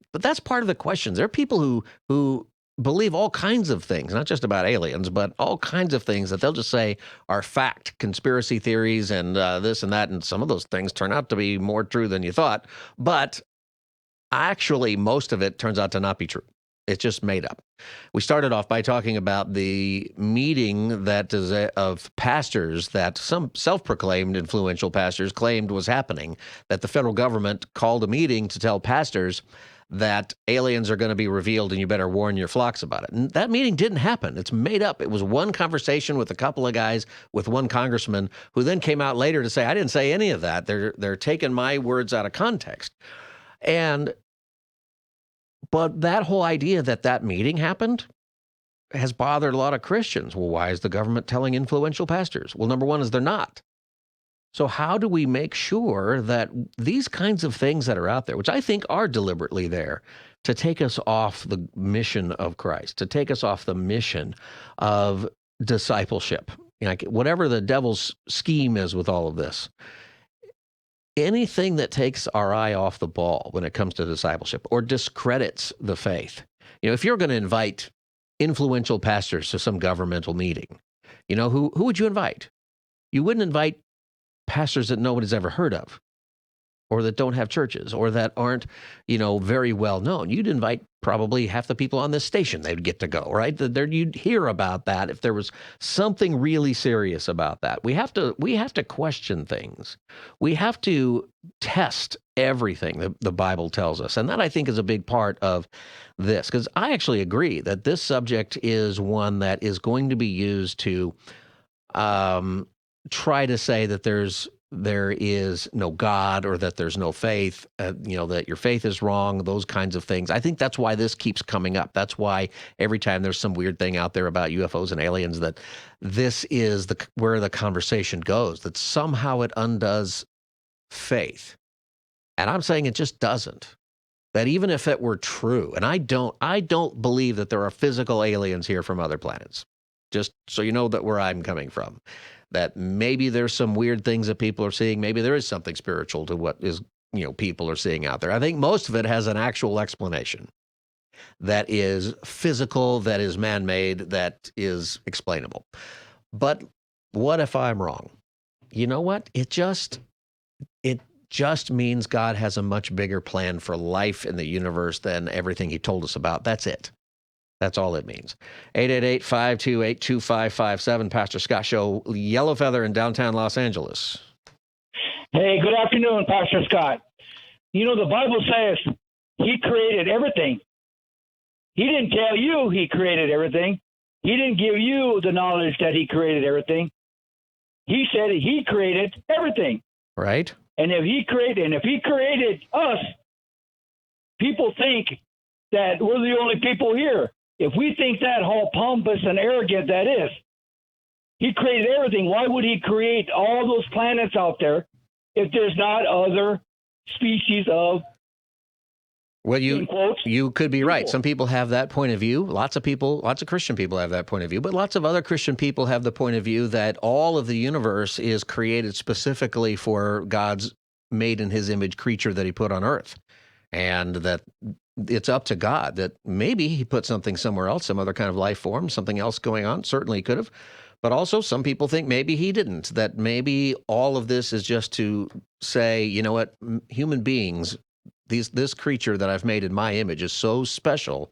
part of the questions. There are people who believe all kinds of things, not just about aliens, but all kinds of things that they'll just say are fact, conspiracy theories, and this and that, and some of those things turn out to be more true than you thought. But actually, most of it turns out to not be true. It's just made up. We started off by talking about the meeting that is of pastors that some self-proclaimed influential pastors claimed was happening, that the federal government called a meeting to tell pastors that aliens are going to be revealed and you better warn your flocks about it. And that meeting didn't happen. It's made up. It was one conversation with a couple of guys with one congressman who then came out later to say, I didn't say any of that. They're taking my words out of context. But that whole idea that meeting happened has bothered a lot of Christians. Well, why is the government telling influential pastors? Well, number one is they're not. So how do we make sure that these kinds of things that are out there, which I think are deliberately there to take us off the mission of Christ, to take us off the mission of discipleship, whatever the devil's scheme is with all of this, anything that takes our eye off the ball when it comes to discipleship or discredits the faith. If you're going to invite influential pastors to some governmental meeting, who would you invite? You wouldn't invite pastors that nobody's ever heard of, or that don't have churches, or that aren't, very well known. You'd invite probably half the people on this station. They'd get to go, right? You'd hear about that if there was something really serious about that. We have to question things. We have to test everything the Bible tells us, and that I think is a big part of this. Because I actually agree that this subject is one that is going to be used to try to say that there is no God, or that there's no faith, that your faith is wrong, those kinds of things. I think that's why this keeps coming up. That's why every time there's some weird thing out there about UFOs and aliens, that this is where the conversation goes, that somehow it undoes faith. And I'm saying it just doesn't. That even if it were true, and I don't believe that there are physical aliens here from other planets, just so you know that where I'm coming from. That maybe there's some weird things that people are seeing. Maybe there is something spiritual to what is, people are seeing out there. I think most of it has an actual explanation that is physical, that is man-made, that is explainable. But what if I'm wrong? You know what? It just means God has a much bigger plan for life in the universe than everything he told us about. That's it. That's all it means. 888-528-2557, Pastor Scott Show, Yellow Feather in downtown Los Angeles. Hey, good afternoon, Pastor Scott. The Bible says he created everything. He didn't tell you he created everything. He didn't give you the knowledge that he created everything. He said he created everything. Right. And if he created us, people think that we're the only people here. If we think that, how pompous and arrogant that is. He created everything. Why would he create all those planets out there if there's not other species of, well, you could be right. Some people have that point of view. Lots of Christian people have that point of view. But lots of other Christian people have the point of view that all of the universe is created specifically for God's made in his image creature that he put on earth. And that it's up to God, that maybe he put something somewhere else, some other kind of life form, something else going on. Certainly he could have. But also some people think maybe he didn't, that maybe all of this is just to say, you know what, human beings, this creature that I've made in my image is so special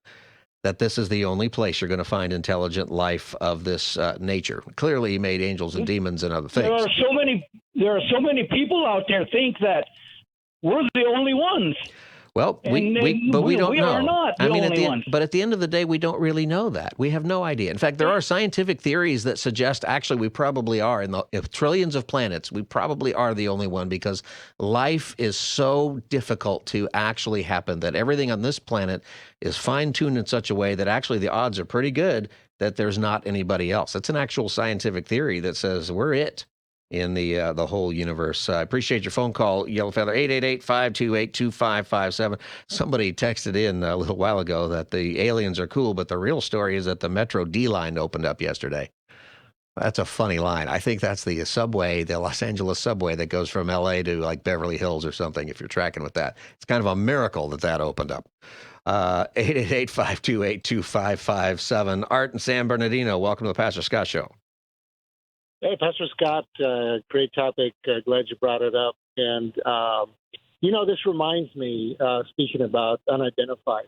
that this is the only place you're going to find intelligent life of this nature. Clearly he made angels and demons and other things. There are so many people out there think that we're the only ones. Well, we don't know. We are not the only ones. But at the end of the day, we don't really know that. We have no idea. In fact, there are scientific theories that suggest actually we probably are, in the trillions of planets, we probably are the only one, because life is so difficult to actually happen that everything on this planet is fine-tuned in such a way that actually the odds are pretty good that there's not anybody else. It's an actual scientific theory that says we're it in the whole universe. I appreciate your phone call, Yellow Feather, 888-528-2557. Somebody texted in a little while ago that the aliens are cool, but the real story is that the Metro D line opened up yesterday. That's a funny line. I think that's the subway, the Los Angeles subway that goes from L.A. to like Beverly Hills or something, if you're tracking with that. It's kind of a miracle that opened up. 888-528-2557. Art and San Bernardino, welcome to the Pastor Scott Show. Hey, Pastor Scott, great topic. Glad you brought it up. And, this reminds me, speaking about unidentified,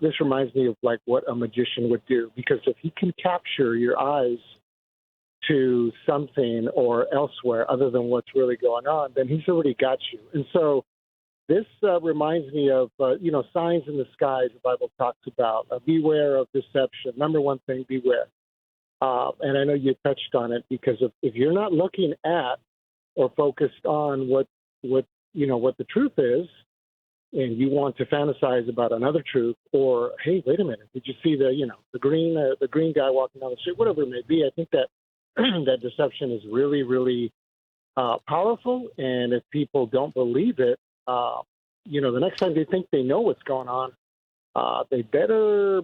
this reminds me of like what a magician would do, because if he can capture your eyes to something or elsewhere other than what's really going on, then he's already got you. And so this reminds me of, signs in the skies the Bible talks about. Beware of deception. Number one thing, beware. And I know you touched on it, because if you're not looking at or focused on what the truth is, and you want to fantasize about another truth, or hey, wait a minute, did you see the green guy walking down the street, whatever it may be? I think that that deception is really, really powerful, and if people don't believe it, the next time they think they know what's going on, they better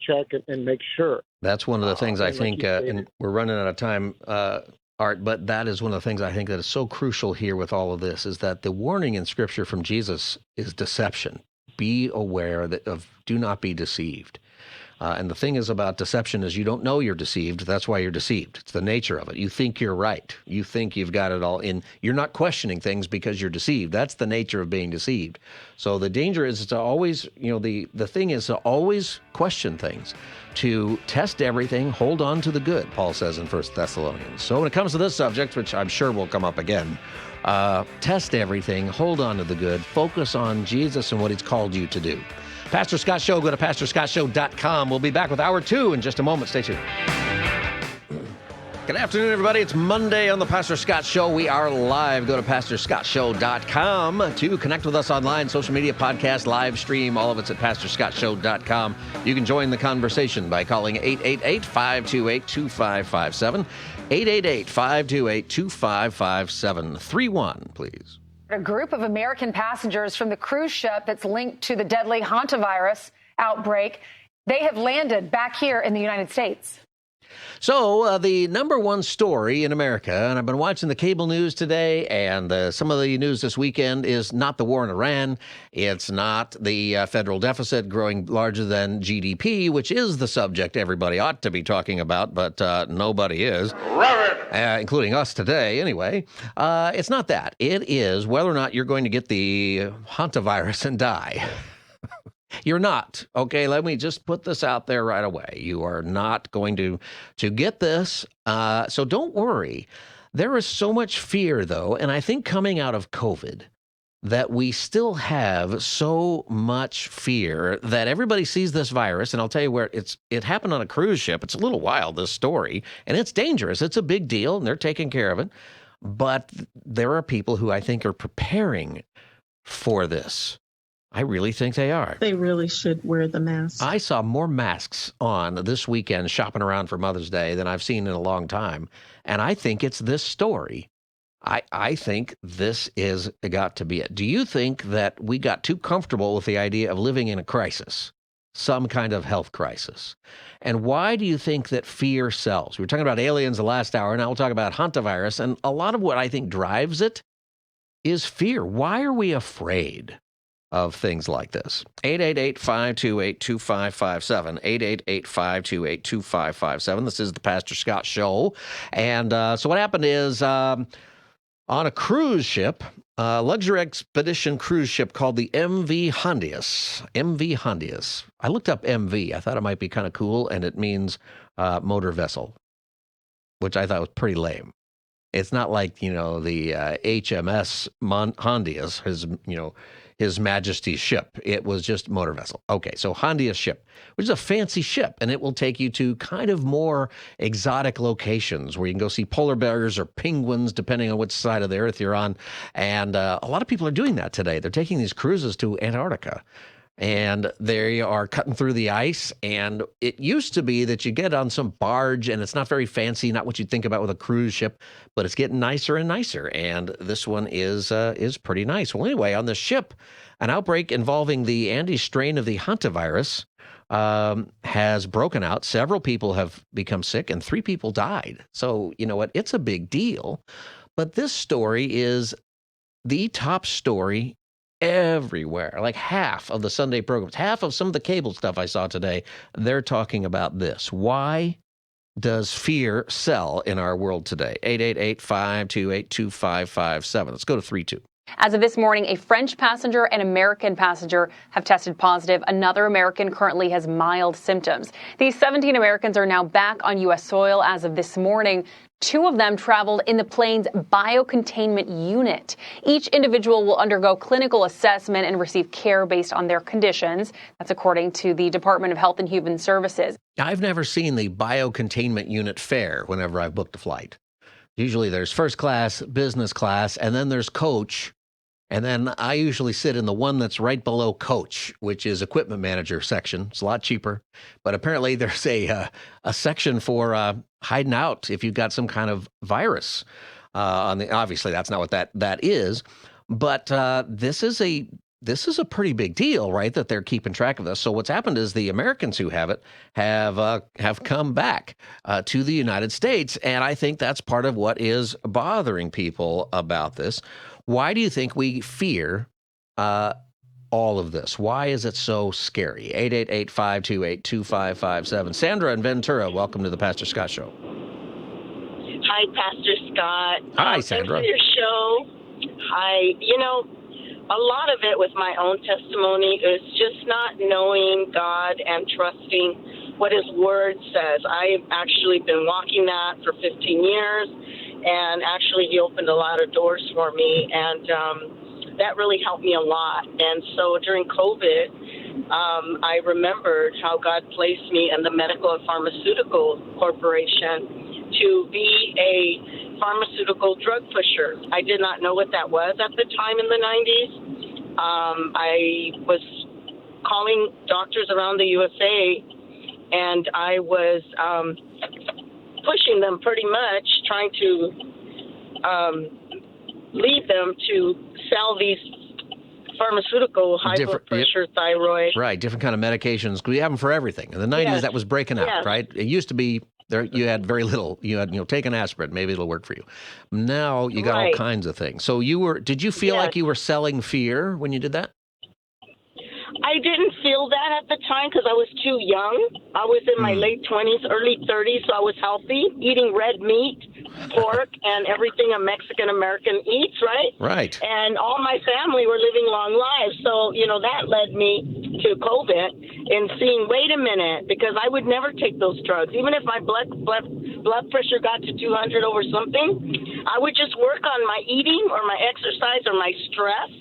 check and make sure. That's one of the things I and like think, you and we're running out of time, Art, but that is one of the things I think that is so crucial here with all of this, is that the warning in Scripture from Jesus is deception. Be aware of do not be deceived. And the thing is about deception is you don't know you're deceived. That's why you're deceived. It's the nature of it. You think you're right. You think you've got it all in. You're not questioning things because you're deceived. That's the nature of being deceived. So the danger is to always, the thing is to always question things, to test everything, hold on to the good, Paul says in 1 Thessalonians. So when it comes to this subject, which I'm sure will come up again, test everything, hold on to the good, focus on Jesus and what he's called you to do. Pastor Scott Show, go to pastorscottshow.com. We'll be back with Hour 2 in just a moment. Stay tuned. Good afternoon, everybody. It's Monday on the Pastor Scott Show. We are live. Go to pastorscottshow.com to connect with us online, social media, podcast, live stream. All of it's at pastorscottshow.com. You can join the conversation by calling 888-528-2557. 888-528-2557. 31, please. A group of American passengers from the cruise ship that's linked to the deadly hantavirus outbreak, they have landed back here in the United States. So the number one story in America, and I've been watching the cable news today, and some of the news this weekend is not the war in Iran. It's not the federal deficit growing larger than GDP, which is the subject everybody ought to be talking about, but nobody is, including us today anyway. It's not that. It is whether or not you're going to get the hantavirus and die. You're not. Okay, let me just put this out there right away. You are not going to get this. So don't worry. There is so much fear, though, and I think coming out of COVID, that we still have so much fear that everybody sees this virus, and I'll tell you where it happened on a cruise ship. It's a little wild, this story, and it's dangerous. It's a big deal, and they're taking care of it. But there are people who I think are preparing for this. I really think they are. They really should wear the mask. I saw more masks on this weekend shopping around for Mother's Day than I've seen in a long time. And I think it's this story. I think this is got to be it. Do you think that we got too comfortable with the idea of living in a crisis, some kind of health crisis? And why do you think that fear sells? We were talking about aliens the last hour. Now we'll talk about hantavirus. And a lot of what I think drives it is fear. Why are we afraid of things like this? 888-528-2557. 888-528-2557. This is the Pastor Scott Show. And so what happened is on a cruise ship, luxury expedition cruise ship called the MV Hondius. MV Hondius. I looked up MV. I thought it might be kind of cool, and it means motor vessel, which I thought was pretty lame. It's not like, the HMS Hondius, His Majesty's ship. It was just motor vessel. Okay, so Hondius ship, which is a fancy ship, and it will take you to kind of more exotic locations where you can go see polar bears or penguins, depending on which side of the earth you're on. And a lot of people are doing that today. They're taking these cruises to Antarctica, and they are cutting through the ice. And it used to be that you get on some barge, and it's not very fancy, not what you'd think about with a cruise ship, but it's getting nicer and nicer. And this one is pretty nice. Well, anyway, on the ship, an outbreak involving the Andes strain of the hantavirus has broken out. Several people have become sick, and 3 people died. So you know what? It's a big deal. But this story is the top story everywhere. Like half of the Sunday programs, half of some of the cable stuff I saw today, they're talking about this. Why does fear sell in our world today? 888-528-2557. Let's go to 32. As of this morning, a French passenger and American passenger have tested positive. Another American currently has mild symptoms. These 17 Americans are now back on U.S. soil as of this morning. 2 of them traveled in the plane's biocontainment unit. Each individual will undergo clinical assessment and receive care based on their conditions. That's according to the Department of Health and Human Services. I've never seen the biocontainment unit fare whenever I've booked a flight. Usually there's first class, business class, and then there's coach, And then I usually sit in the one that's right below coach, which is equipment manager section. It's a lot cheaper. But apparently there's a section for hiding out if you've got some kind of virus. Obviously, that's not what that is. But this is a pretty big deal, right? That they're keeping track of this. So what's happened is the Americans who have it have come back to the United States, and I think that's part of what is bothering people about this. Why do you think we fear all of this? Why is it so scary? 888-528-2557. Sandra in Ventura, welcome to the Pastor Scott Show. Hi, Pastor Scott. Hi, Sandra. Thanks for your show. Hi. A lot of it with my own testimony is just not knowing God and trusting what His Word says. I've actually been walking that for 15 years, and actually He opened a lot of doors for me, and that really helped me a lot. And so during COVID, I remembered how God placed me in the Medical and Pharmaceutical Corporation to be a pharmaceutical drug pusher. I did not know what that was at the time in the 90s. I was calling doctors around the USA, and I was pushing them pretty much, trying to lead them to sell these pharmaceutical high blood pressure, thyroid. Right, different kind of medications. We have them for everything. In the 90s, that was breaking out, right? It used to be there, you had very little. You had, take an aspirin, maybe it'll work for you. Now you got all kinds of things. So did you feel like you were selling fear when you did that? I didn't feel that at the time because I was too young. I was in my late 20s, early 30s, so I was healthy, eating red meat, pork, and everything a Mexican-American eats, right? Right. And all my family were living long lives. So, that led me to COVID and seeing, wait a minute, because I would never take those drugs. Even if my blood pressure got to 200 over something, I would just work on my eating or my exercise or my stress,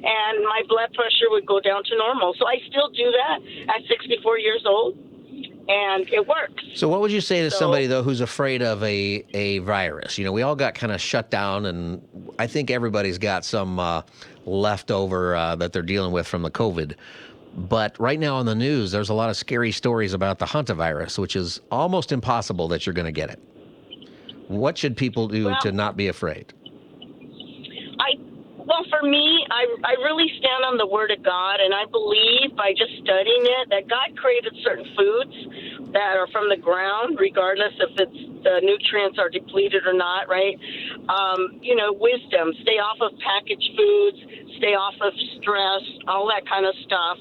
and my blood pressure would go down to normal. So I still do that at 64 years old, and it works. So what would you say to somebody, though, who's afraid of a virus? We all got kind of shut down, and I think everybody's got some leftover that they're dealing with from the COVID. But right now on the news, there's a lot of scary stories about the hantavirus, which is almost impossible that you're going to get it. What should people do to not be afraid? Well, for me, I really stand on the Word of God, and I believe by just studying it that God created certain foods that are from the ground, regardless if the nutrients are depleted or not, right? Wisdom, stay off of packaged foods, stay off of stress, all that kind of stuff.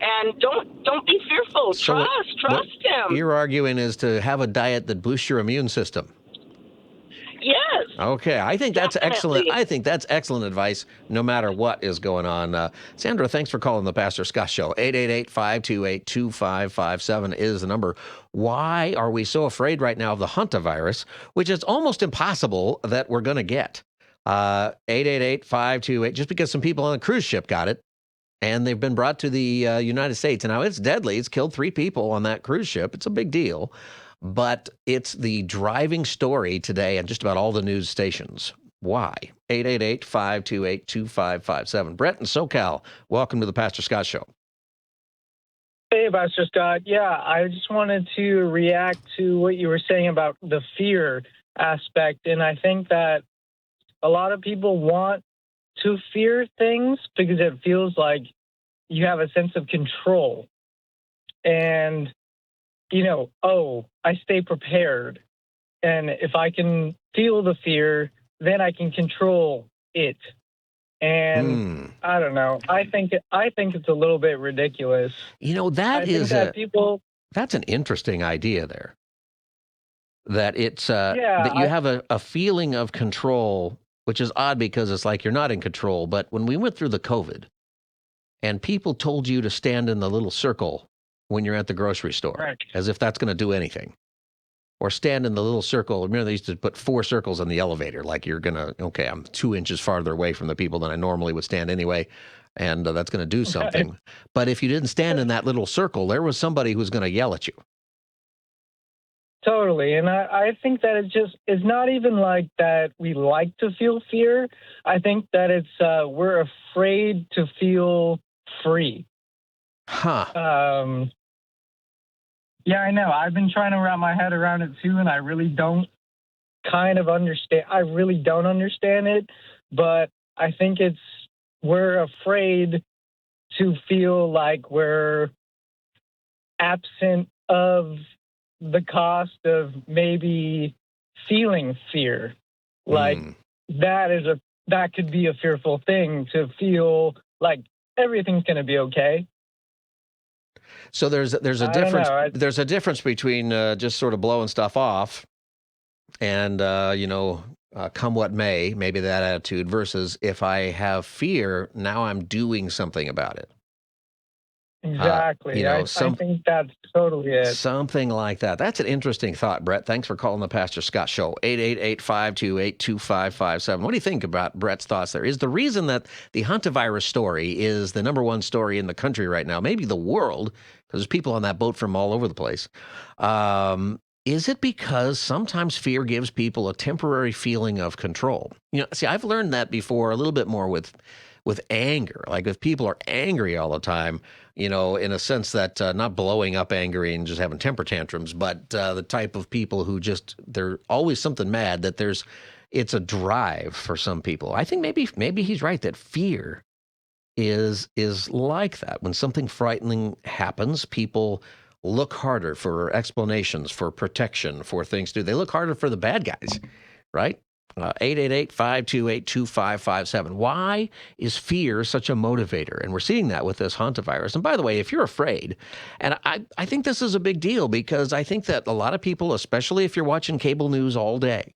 And don't be fearful. Trust Him. You're arguing is to have a diet that boosts your immune system. Yes. Okay, I think that's excellent. I think that's excellent advice, no matter what is going on. Sandra, thanks for calling the Pastor Scott Show. 888-528-2557 is the number. Why are we so afraid right now of the hantavirus, which is almost impossible that we're going to get? 888-528, just because some people on the cruise ship got it, and they've been brought to the United States. And now it's deadly. It's killed 3 people on that cruise ship. It's a big deal. But it's the driving story today on just about all the news stations. Why? 888-528-2557. Brett in SoCal, welcome to the Pastor Scott Show. Hey, Pastor Scott. Yeah, I just wanted to react to what you were saying about the fear aspect. And I think that a lot of people want to fear things because it feels like you have a sense of control. And I stay prepared. And if I can feel the fear, then I can control it. And I don't know. I think it's a little bit ridiculous. That's an interesting idea there. That it's that you have a feeling of control, which is odd because it's like you're not in control. But when we went through the COVID and people told you to stand in the little circle when you're at the grocery store, right, as if that's going to do anything. Or stand in the little circle. Remember, they used to put 4 circles in the elevator, like you're going to, I'm 2 inches farther away from the people than I normally would stand anyway, and that's going to do something. But if you didn't stand in that little circle, there was somebody who was going to yell at you. Totally. And I think that it's not even like that we like to feel fear. I think that it's we're afraid to feel free. Huh. Yeah, I know. I've been trying to wrap my head around it too, and I really don't kind of understand. I really don't understand it, but I think we're afraid to feel like we're absent of the cost of maybe feeling fear. Like that could be a fearful thing, to feel like everything's going to be okay. So there's a difference. There's a difference between just sort of blowing stuff off and come what may, maybe that attitude, versus if I have fear, now I'm doing something about it. Exactly. I think that's totally it. Something like that. That's an interesting thought, Brett. Thanks for calling the Pastor Scott Show. 888-528-2557. What do you think about Brett's thoughts there? Is the reason that the hantavirus story is the number one story in the country right now, maybe the world, because there's people on that boat from all over the place, is it because sometimes fear gives people a temporary feeling of control? See, I've learned that before a little bit more with anger. Like if people are angry all the time, in a sense that not blowing up angry and just having temper tantrums, but the type of people who they're always something mad, that it's a drive for some people. I think maybe he's right that fear is like that. When something frightening happens, people look harder for explanations, for protection, for things to do. They look harder for the bad guys, right? 888-528-2557. Why is fear such a motivator? And we're seeing that with this hantavirus. And by the way, if you're afraid, and I think this is a big deal, because I think that a lot of people, especially if you're watching cable news all day,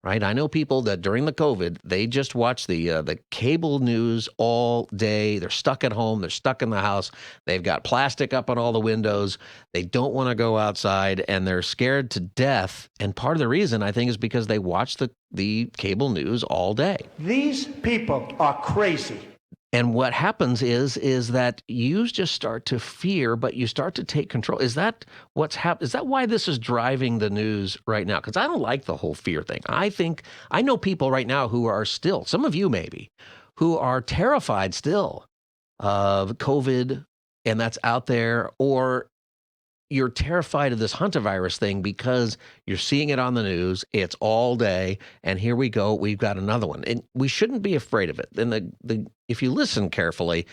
right? I know people that during the COVID, they just watch the cable news all day. They're stuck at home. They're stuck in the house. They've got plastic up on all the windows. They don't want to go outside, and they're scared to death. And part of the reason, I think, is because they watch the cable news all day. These people are crazy. And what happens is that you just start to fear, but you start to take control. Is that what's happening? Is that why this is driving the news right now? Because I don't like the whole fear thing. I know people right now who are still, some of you maybe, who are terrified still of COVID, and that's out there, or you're terrified of this hantavirus thing because you're seeing it on the news. It's all day, and here we go. We've got another one, and we shouldn't be afraid of it. And if you listen carefully,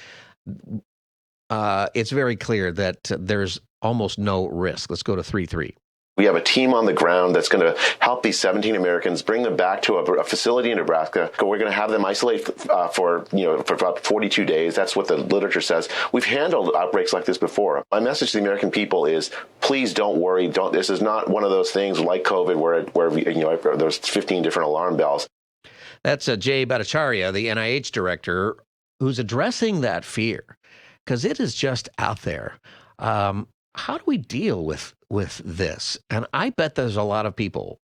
it's very clear that there's almost no risk. Let's go to 3-3. We have a team on the ground that's going to help these 17 Americans, bring them back to a facility in Nebraska. We're going to have them isolate for about 42 days. That's what the literature says. We've handled outbreaks like this before. My message to the American people is, please don't worry. This is not one of those things like COVID where there's 15 different alarm bells. That's Jay Bhattacharya, the NIH director, who's addressing that fear, because it is just out there. How do we deal with this? And I bet there's a lot of people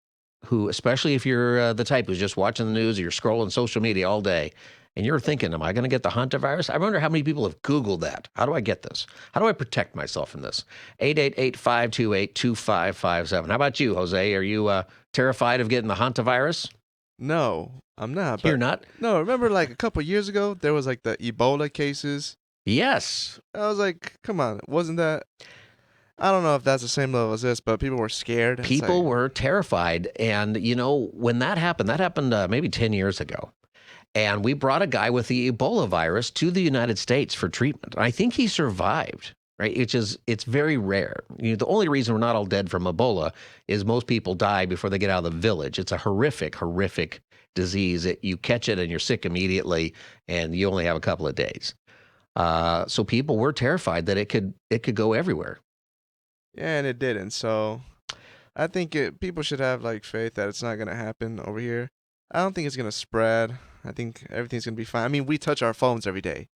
who, especially if you're the type who's just watching the news or you're scrolling social media all day, and you're thinking, am I going to get the hantavirus? I wonder how many people have Googled that. How do I get this? How do I protect myself from this? 888-528-2557. How about you, Jose? Are you terrified of getting the hantavirus? No, I'm not. You're not? No, remember like a couple years ago, there was like the Ebola cases? Yes. I was like, come on, wasn't that... I don't know if that's the same level as this, but people were scared. People were terrified. And, when that happened maybe 10 years ago. And we brought a guy with the Ebola virus to the United States for treatment. I think he survived, right? It's very rare. The only reason we're not all dead from Ebola is most people die before they get out of the village. It's a horrific, horrific disease. You catch it and you're sick immediately, and you only have a couple of days. So people were terrified that it could go everywhere. Yeah, and it didn't. So I think people should have faith that it's not going to happen over here. I don't think it's going to spread. I think everything's going to be fine. I mean, we touch our phones every day.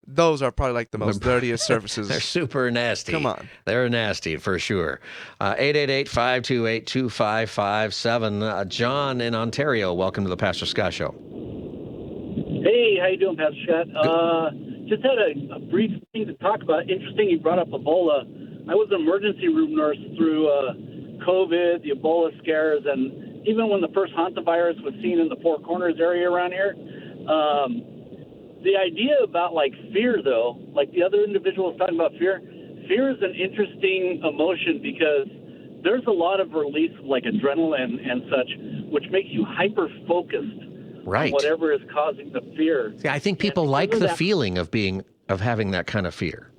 Those are probably the most dirtiest surfaces. They're super nasty. Come on. They're nasty for sure. 888-528-2557. John in Ontario, welcome to the Pastor Scott Show. Hey, how you doing, Pastor Scott? Just had a brief thing to talk about. Interesting you brought up Ebola. I was an emergency room nurse through COVID, the Ebola scares, and even when the first hantavirus was seen in the Four Corners area around here, the idea about like fear, though, like the other individual was talking about fear is an interesting emotion because there's a lot of release of like adrenaline and such, which makes you hyper-focused on whatever is causing the fear. Yeah, I think people like the feeling of having that kind of fear.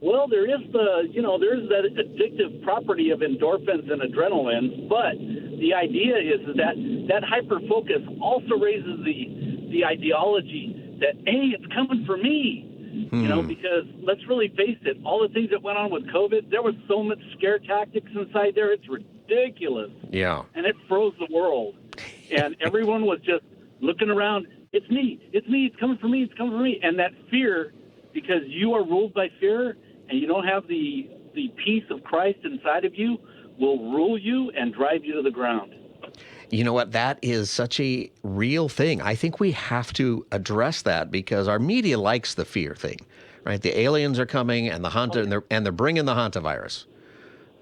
Well, there's that addictive property of endorphins and adrenaline, but the idea is that hyper-focus also raises the ideology that, hey, it's coming for me. Because let's really face it, all the things that went on with COVID, there was so much scare tactics inside there, it's ridiculous. Yeah. And it froze the world. And everyone was just looking around, it's me, it's coming for me, it's coming for me. And that fear, because you are ruled by fear and you don't have the peace of Christ inside of you, will rule you and drive you to the ground. You know what? That is such a real thing. I think we have to address that because our media likes the fear thing, right? The aliens are coming and they're bringing the hantavirus.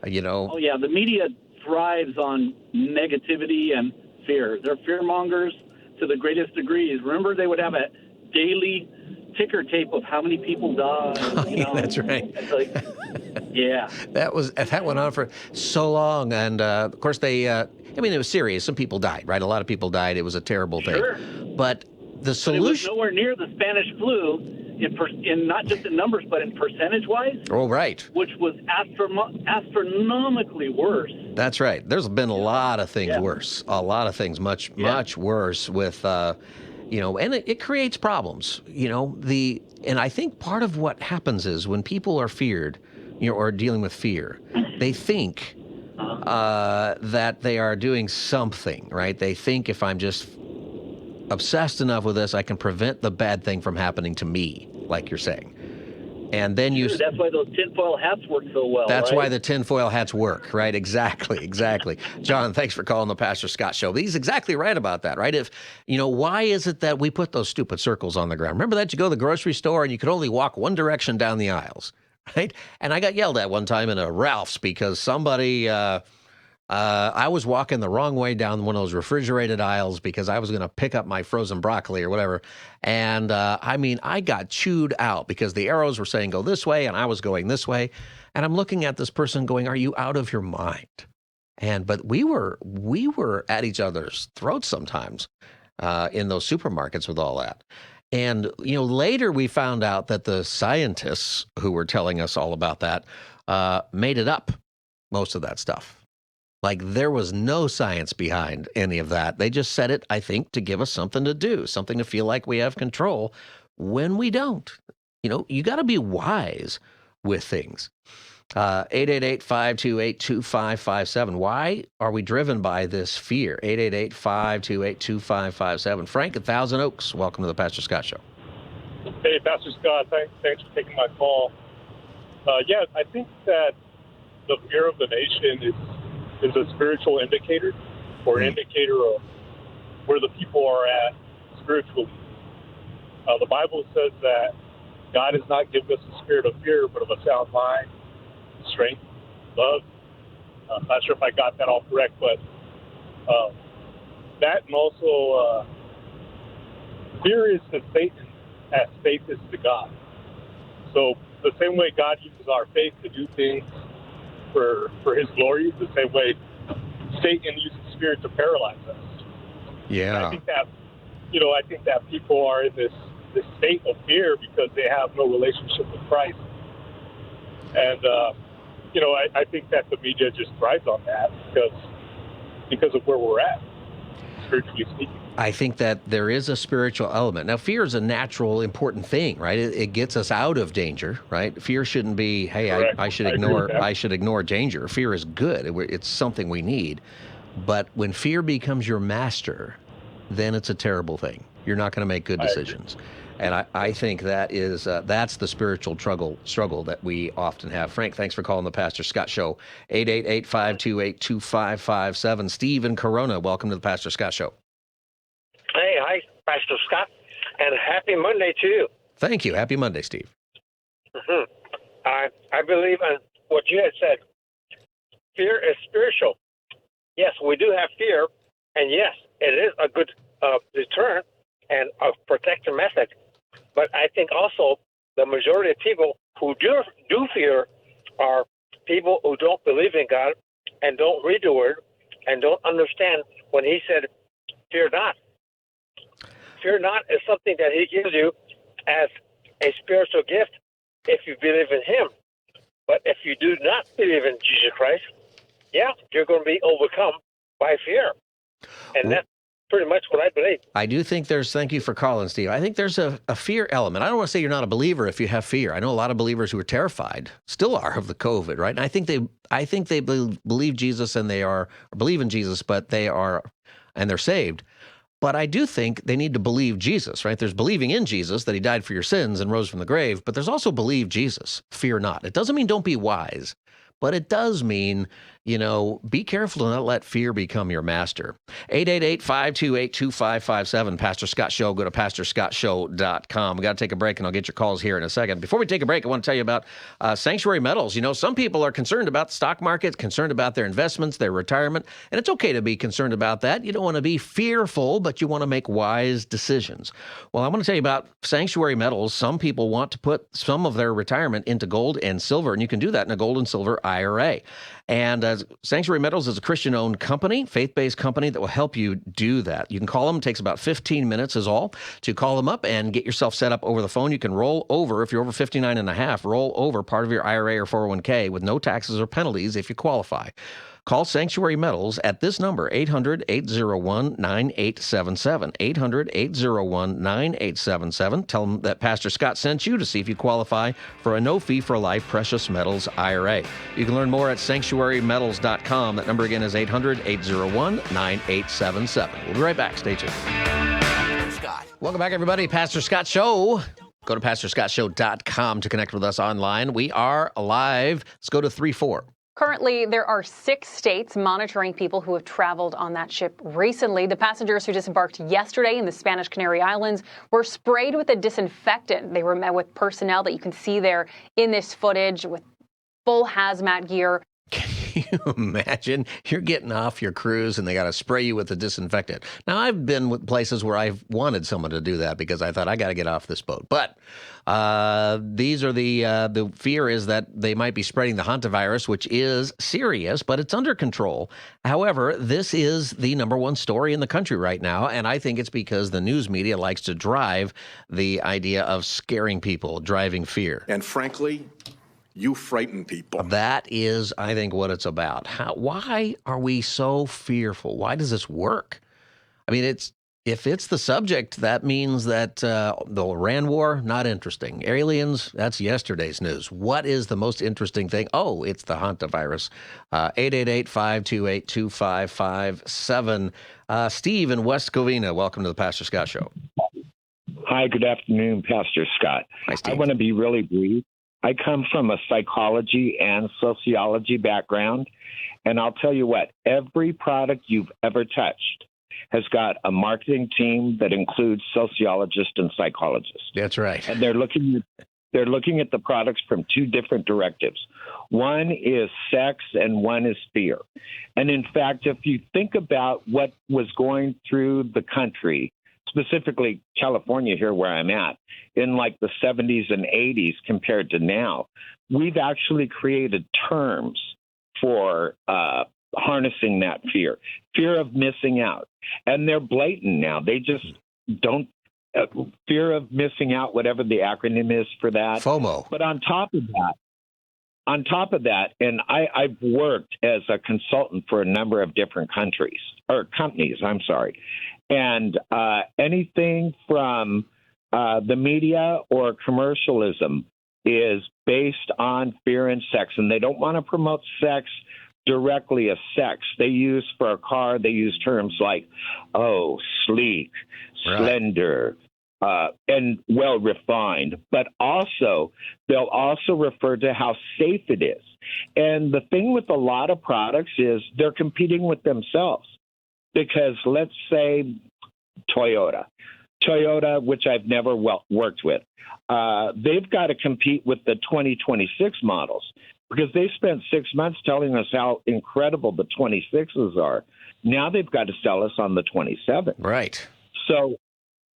Oh yeah, the media thrives on negativity and fear. They're fear mongers to the greatest degrees. Remember, they would have a daily ticker tape of how many people died. That's right. It's like, yeah. That went on for so long, and of course it was serious. Some people died, right? A lot of people died. It was a terrible thing. Sure. But the solution... But it was nowhere near the Spanish flu, in not just in numbers, but in percentage-wise. Oh, right. Which was astronomically worse. That's right. There's been a lot of things worse. A lot of things much worse with... and it creates problems, and I think part of what happens is when people are feared, or dealing with fear, they think that they are doing something, right? They think if I'm just obsessed enough with this, I can prevent the bad thing from happening to me, like you're saying. And then that's why those tinfoil hats work so well. That's right? why the tinfoil hats work, right? Exactly. John, thanks for calling the Pastor Scott Show. He's exactly right about that, right? Why is it that we put those stupid circles on the ground? Remember that you go to the grocery store and you could only walk one direction down the aisles, right? And I got yelled at one time in a Ralph's because somebody... I was walking the wrong way down one of those refrigerated aisles because I was going to pick up my frozen broccoli or whatever. And I got chewed out because the arrows were saying go this way and I was going this way. And I'm looking at this person going, are you out of your mind? But we were at each other's throats sometimes in those supermarkets with all that. And, later we found out that the scientists who were telling us all about that made it up, most of that stuff. Like there was no science behind any of that. They just said it, I think, to give us something to do, something to feel like we have control when we don't. You got to be wise with things. 888-528-2557. Why are we driven by this fear? 888-528-2557. Frank at Thousand Oaks, welcome to the Pastor Scott Show. Hey, Pastor Scott, thanks for taking my call. I think that the fear of the nation is a spiritual indicator or an indicator of where the people are at spiritually. The Bible says that God has not given us a spirit of fear, but of a sound mind, strength, love. I'm not sure if I got that all correct, but that and also fear is to Satan as faith is to God. So the same way God uses our faith to do things for his glory, the same way Satan uses spirit to paralyze us. Yeah. And I think that people are in this state of fear because they have no relationship with Christ. And I think that the media just thrives on that because of where we're at, spiritually speaking. I think that there is a spiritual element. Now, fear is a natural, important thing, right? It gets us out of danger, right? Fear shouldn't be, hey, I should ignore danger. Fear is good. It's something we need. But when fear becomes your master, then it's a terrible thing. You're not going to make good decisions. And I think that's the spiritual struggle that we often have. Frank, thanks for calling the Pastor Scott Show. 888-528-2557. Steve in Corona, welcome to the Pastor Scott Show. Hey, hi, Pastor Scott, and happy Monday to you. Thank you. Happy Monday, Steve. Mm-hmm. I believe in what you had said. fear is spiritual. Yes, we do have fear, and yes, it is a good deterrent and a protective method. But I think also the majority of people who do fear are people who don't believe in God and don't read the Word and don't understand when He said, "Fear not." Fear not is something that He gives you as a spiritual gift if you believe in Him. But if you do not believe in Jesus Christ, yeah, you're going to be overcome by fear. And that's pretty much what I believe. I do think thank you for calling, Steve. I think there's a fear element. I don't want to say you're not a believer if you have fear. I know a lot of believers who are terrified, still are, of the COVID, right? And I think they believe Jesus and believe in Jesus, but they're saved. But I do think they need to believe Jesus, right? There's believing in Jesus, that He died for your sins and rose from the grave, but there's also believe Jesus, fear not. It doesn't mean don't be wise, but it does mean, be careful to not let fear become your master. 888-528-2557, Pastor Scott Show. Go to pastorscottshow.com. We got to take a break, and I'll get your calls here in a second. Before we take a break, I want to tell you about Sanctuary Metals. Some people are concerned about the stock market, concerned about their investments, their retirement, and it's okay to be concerned about that. You don't want to be fearful, but you want to make wise decisions. Well, I want to tell you about Sanctuary Metals. Some people want to put some of their retirement into gold and silver, and you can do that in a gold and silver IRA. And Sanctuary Metals is a Christian-owned company, faith-based company that will help you do that. You can call them. It takes about 15 minutes is all to call them up and get yourself set up over the phone. You can roll over, if you're over 59 and a half, roll over part of your IRA or 401k with no taxes or penalties if you qualify. Call Sanctuary Metals at this number, 800-801-9877, 800-801-9877. Tell them that Pastor Scott sent you to see if you qualify for a no-fee-for-life precious metals IRA. You can learn more at sanctuarymetals.com. That number again is 800-801-9877. We'll be right back. Stay tuned. Welcome back, everybody. Pastor Scott Show. Go to pastorscottshow.com to connect with us online. We are live. Let's go to 3-4. Currently, there are 6 states monitoring people who have traveled on that ship recently. The passengers who disembarked yesterday in the Spanish Canary Islands were sprayed with a disinfectant. They were met with personnel that you can see there in this footage with full hazmat gear. Can you imagine? You're getting off your cruise and they got to spray you with a disinfectant. Now, I've been with places where I've wanted someone to do that because I thought I got to get off this boat. But these are the fear is that they might be spreading the hantavirus, which is serious, but it's under control. However, this is the number one story in the country right now, and I think it's because the news media likes to drive the idea of scaring people, driving fear. And frankly, you frighten people. That is, I think, what it's about. Why are we so fearful? Why does this work? I mean, if it's the subject, that means that the Iran war, not interesting. Aliens, that's yesterday's news. What is the most interesting thing? Oh, it's the hantavirus. 888-528-2557. Steve in West Covina, welcome to the Pastor Scott Show. Hi, good afternoon, Pastor Scott. Hi, Steve. I want to be really brief. I come from a psychology and sociology background, and I'll tell you what, every product you've ever touched has got a marketing team that includes sociologists and psychologists. That's right. And they're looking at the products from 2 different directives. One is sex and one is fear. And in fact, if you think about what was going through the country, specifically California here where I'm at, in like the 70s and 80s compared to now, we've actually created terms for harnessing that fear of missing out. And they're blatant now. They just don't, fear of missing out, whatever the acronym is for that. FOMO. But on top of that, and I've worked as a consultant for a number of different companies, and anything from the media or commercialism is based on fear and sex, and they don't want to promote sex directly as sex. They use for a car, they use terms like, sleek, slender, and well-refined, but also they'll also refer to how safe it is. And the thing with a lot of products is they're competing with themselves. Because let's say Toyota, which I've never worked with, they've got to compete with the 2026 models because they spent 6 months telling us how incredible the 26s are. Now they've got to sell us on the 27th. Right. So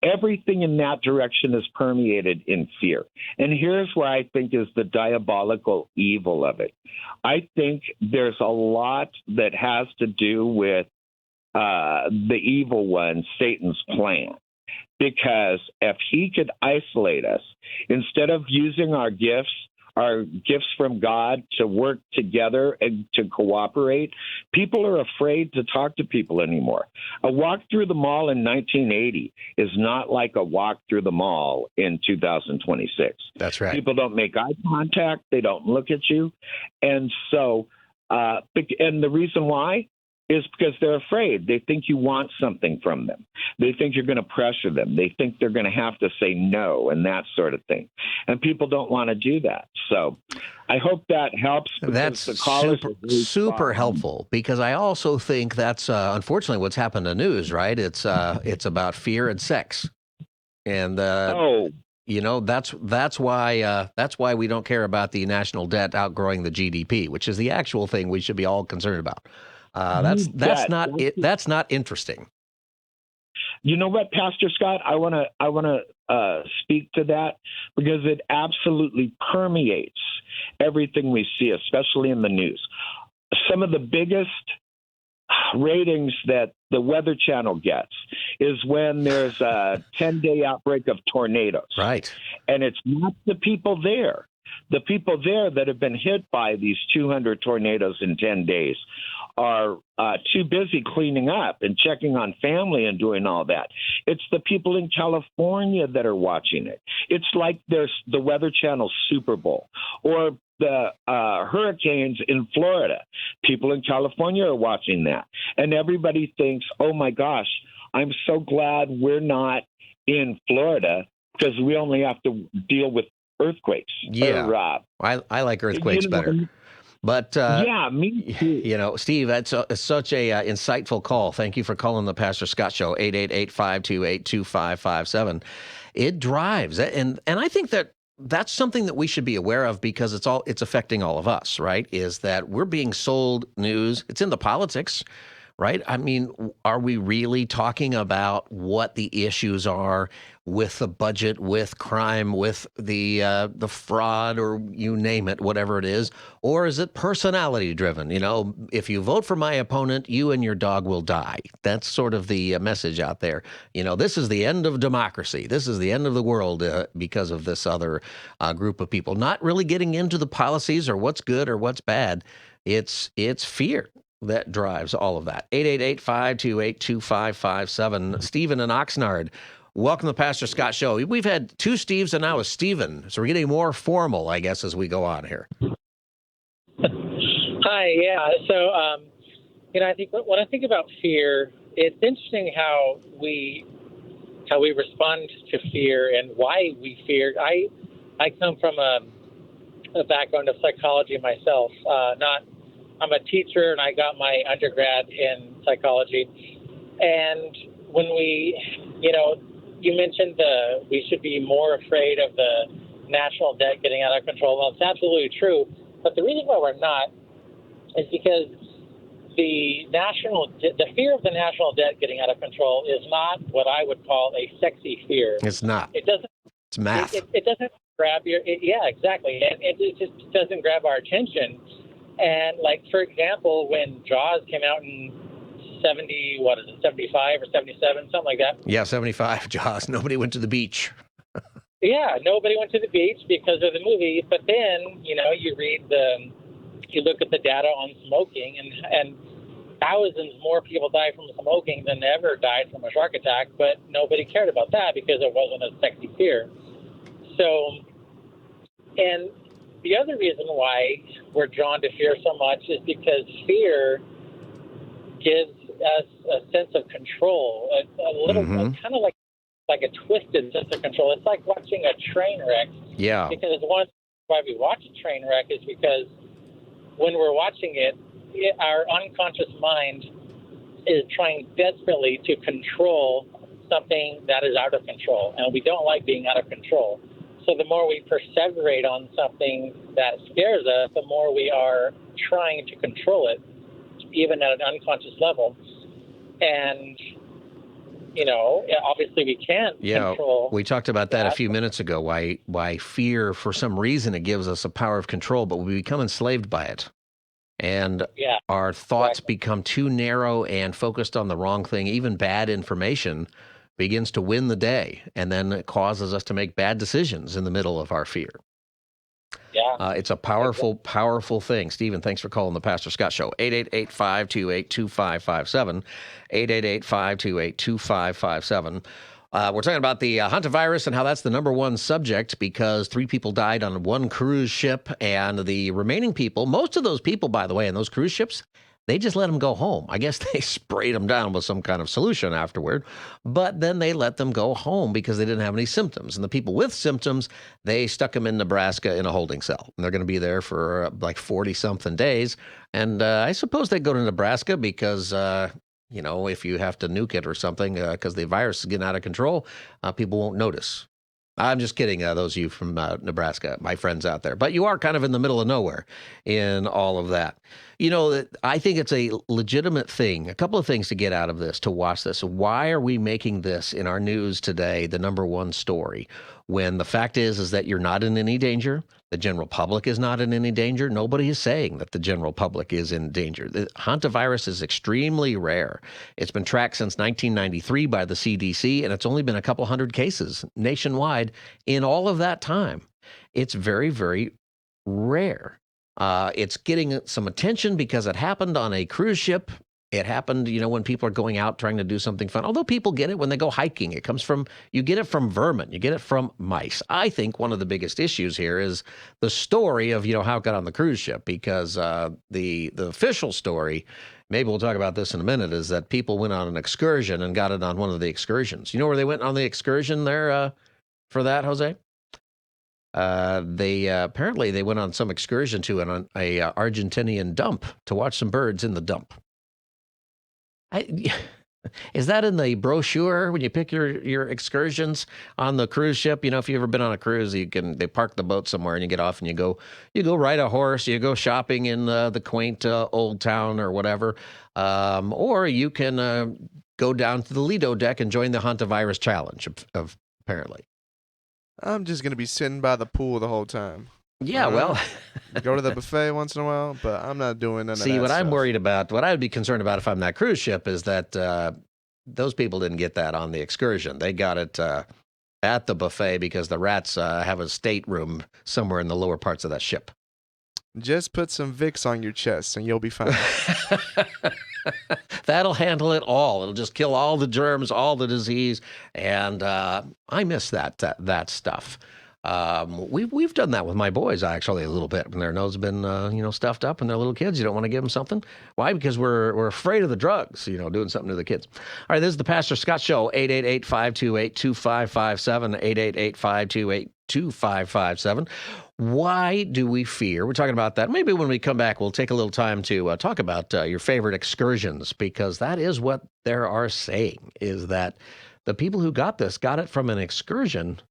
everything in that direction is permeated in fear. And here's where I think is the diabolical evil of it. I think there's a lot that has to do with the evil one, Satan's plan. Because if he could isolate us, instead of using our gifts from God to work together and to cooperate, people are afraid to talk to people anymore. A walk through the mall in 1980 is not like a walk through the mall in 2026. That's right. People don't make eye contact. They don't look at you. And so, and the reason why is because they're afraid. They think you want something from them. They think you're going to pressure them. They think they're going to have to say no and that sort of thing. And people don't want to do that. So I hope that helps. That's the callers super helpful, because I also think that's unfortunately what's happened to news, right? It's about fear and sex. And you know, that's why we don't care about the national debt outgrowing the GDP, which is the actual thing we should be all concerned about. That's not interesting. You know what, Pastor Scott? I want to speak to that because it absolutely permeates everything we see, especially in the news. Some of the biggest ratings that the Weather Channel gets is when there's a 10-day outbreak of tornadoes. Right. And it's not the people there. The people there that have been hit by these 200 tornadoes in 10 days are too busy cleaning up and checking on family and doing all that. It's the people in California that are watching it. It's like there's the Weather Channel Super Bowl or the hurricanes in Florida. People in California are watching that. And everybody thinks, oh, my gosh, I'm so glad we're not in Florida because we only have to deal with earthquakes. Yeah, I like earthquakes better. But me too. You know, Steve, that's such a insightful call. Thank you for calling the Pastor Scott Show, 888-528-2557. It drives, and I think that's something that we should be aware of because it's affecting all of us, right? Is that we're being sold news. It's in the politics, right? I mean, are we really talking about what the issues are with the budget, with crime, with the fraud, or you name it, whatever it is? Or is it personality driven? You know, if you vote for my opponent, you and your dog will die. That's sort of the message out there. You know, this is the end of democracy. This is the end of the world because of this other group of people. Not really getting into the policies or what's good or what's bad. It's fear that drives all of that. 888-528-2557. Stephen in Oxnard. Welcome to the Pastor Scott Show. We've had two Steves and now a Stephen, so we're getting more formal, I guess, as we go on here. Hi, yeah. So, you know, I think when I think about fear, it's interesting how we respond to fear and why we fear. I come from a background of psychology myself. I'm a teacher, and I got my undergrad in psychology. And when you mentioned we should be more afraid of the national debt getting out of control. Well, it's absolutely true. But the reason why we're not is because the fear of the national debt getting out of control is not what I would call a sexy fear. It's not. It doesn't. It's math. It doesn't grab yeah, exactly. And it just doesn't grab our attention. And like, for example, when Jaws came out in 75 or 77, something like that. Yeah, 75, Jaws. Nobody went to the beach. Yeah, nobody went to the beach because of the movie. But then, you look at the data on smoking, and thousands more people died from smoking than ever died from a shark attack. But nobody cared about that because it wasn't a sexy fear. So, and the other reason why we're drawn to fear so much is because fear gives us a sense of control, a little kind of like a twisted sense of control. It's like watching a train wreck. Yeah. Because one why we watch a train wreck is because when we're watching it, our unconscious mind is trying desperately to control something that is out of control, and we don't like being out of control. so the more we perseverate on something that scares us, the more we are trying to control it, even at an unconscious level. And, obviously we can't control. We talked about that a few minutes ago, why fear, for some reason, it gives us a power of control, but we become enslaved by it. And our thoughts become too narrow and focused on the wrong thing. Even bad information begins to win the day, and then it causes us to make bad decisions in the middle of our fear. Yeah. It's a powerful, powerful thing. Stephen, thanks for calling the Pastor Scott Show. 888-528-2557. 888-528-2557. We're talking about the hantavirus and how that's the number one subject because 3 people died on one cruise ship, and the remaining people, most of those people, by the way, in those cruise ships, they just let them go home. I guess they sprayed them down with some kind of solution afterward, but then they let them go home because they didn't have any symptoms. And the people with symptoms, they stuck them in Nebraska in a holding cell. And they're going to be there for like 40-something days. And I suppose they go to Nebraska because, if you have to nuke it or something because the virus is getting out of control, people won't notice. I'm just kidding, those of you from Nebraska, my friends out there. But you are kind of in the middle of nowhere in all of that. I think it's a legitimate thing. A couple of things to get out of this, to watch this. Why are we making this in our news today the number one story when the fact is that you're not in any danger? The general public is not in any danger. Nobody is saying that the general public is in danger. The hantavirus is extremely rare. It's been tracked since 1993 by the CDC, and it's only been a couple hundred cases nationwide in all of that time. It's very, very rare. It's getting some attention because it happened on a cruise ship. It happened, when people are going out trying to do something fun. Although people get it when they go hiking. You get it from vermin. You get it from mice. I think one of the biggest issues here is the story of, how it got on the cruise ship, because the official story, maybe we'll talk about this in a minute, is that people went on an excursion and got it on one of the excursions. You know where they went on the excursion there for that, Jose? They apparently they went on some excursion to a Argentinian dump to watch some birds in the dump. Is that in the brochure when you pick your excursions on the cruise ship? If you've ever been on a cruise, they park the boat somewhere and you get off and you go ride a horse, you go shopping in the quaint old town or whatever, or you can go down to the Lido deck and join the hantavirus challenge. Apparently. I'm just going to be sitting by the pool the whole time. Yeah, well. Go to the buffet once in a while, but I'm not doing none of that. See, what stuff. I'm worried about, what I would be concerned about if I'm that cruise ship is that those people didn't get that on the excursion. They got it at the buffet because the rats have a stateroom somewhere in the lower parts of that ship. Just put some Vicks on your chest and you'll be fine. That'll handle it all. It'll just kill all the germs, all the disease, and I miss that stuff. We've done that with my boys actually a little bit when their nose has been stuffed up and they're little kids. You don't want to give them something. Why? Because we're afraid of the drugs. Doing something to the kids. All right, this is the Pastor Scott Show. 888-528-2557. 888-528-2557. Why do we fear? We're talking about that. Maybe when we come back, we'll take a little time to talk about your favorite excursions, because that is what they are saying, is that the people who got this got it from an excursion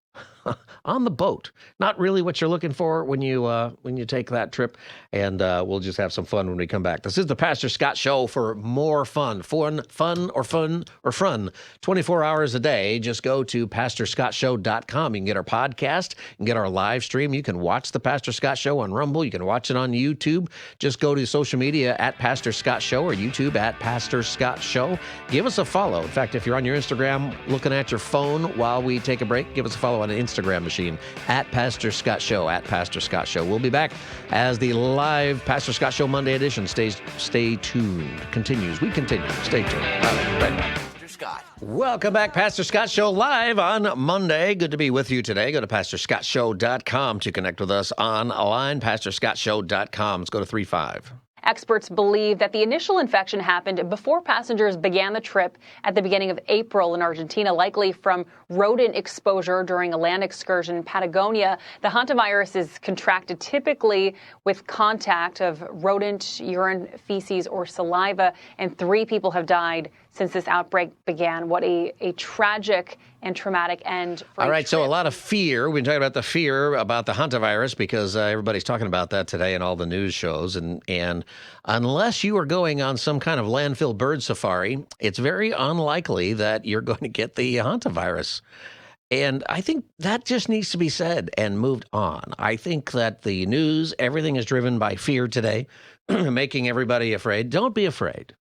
on the boat. Not really what you're looking for when you take that trip. And we'll just have some fun when we come back. This is the Pastor Scott Show. For more fun. 24 hours a day. Just go to pastorscottshow.com. You can get our podcast. You can get our live stream. You can watch the Pastor Scott Show on Rumble. You can watch it on YouTube. Just go to social media at Pastor Scott Show or YouTube at Pastor Scott Show. Give us a follow. In fact, if you're on your Instagram looking at your phone while we take a break, give us a follow on an Instagram machine at Pastor Scott Show, at Pastor Scott Show. We'll be back as the live Pastor Scott Show Monday edition. Stay tuned. Continues. We continue. Stay tuned. Right back. Scott. Welcome back, Pastor Scott Show live on Monday. Good to be with you today. Go to pastorscottshow.com to connect with us online. pastorscottshow.com. Let's go to 35. Experts believe that the initial infection happened before passengers began the trip at the beginning of April in Argentina, likely from rodent exposure during a land excursion in Patagonia. The hantavirus is contracted typically with contact of rodent urine, feces, or saliva, and 3 people have died since this outbreak began. What a tragic and traumatic end for All right, so a lot of fear. We've been talking about the fear about the hantavirus because everybody's talking about that today in all the news shows. And unless you are going on some kind of landfill bird safari, it's very unlikely that you're going to get the hantavirus. And I think that just needs to be said and moved on. I think that the news, everything is driven by fear today, making everybody afraid. Don't be afraid.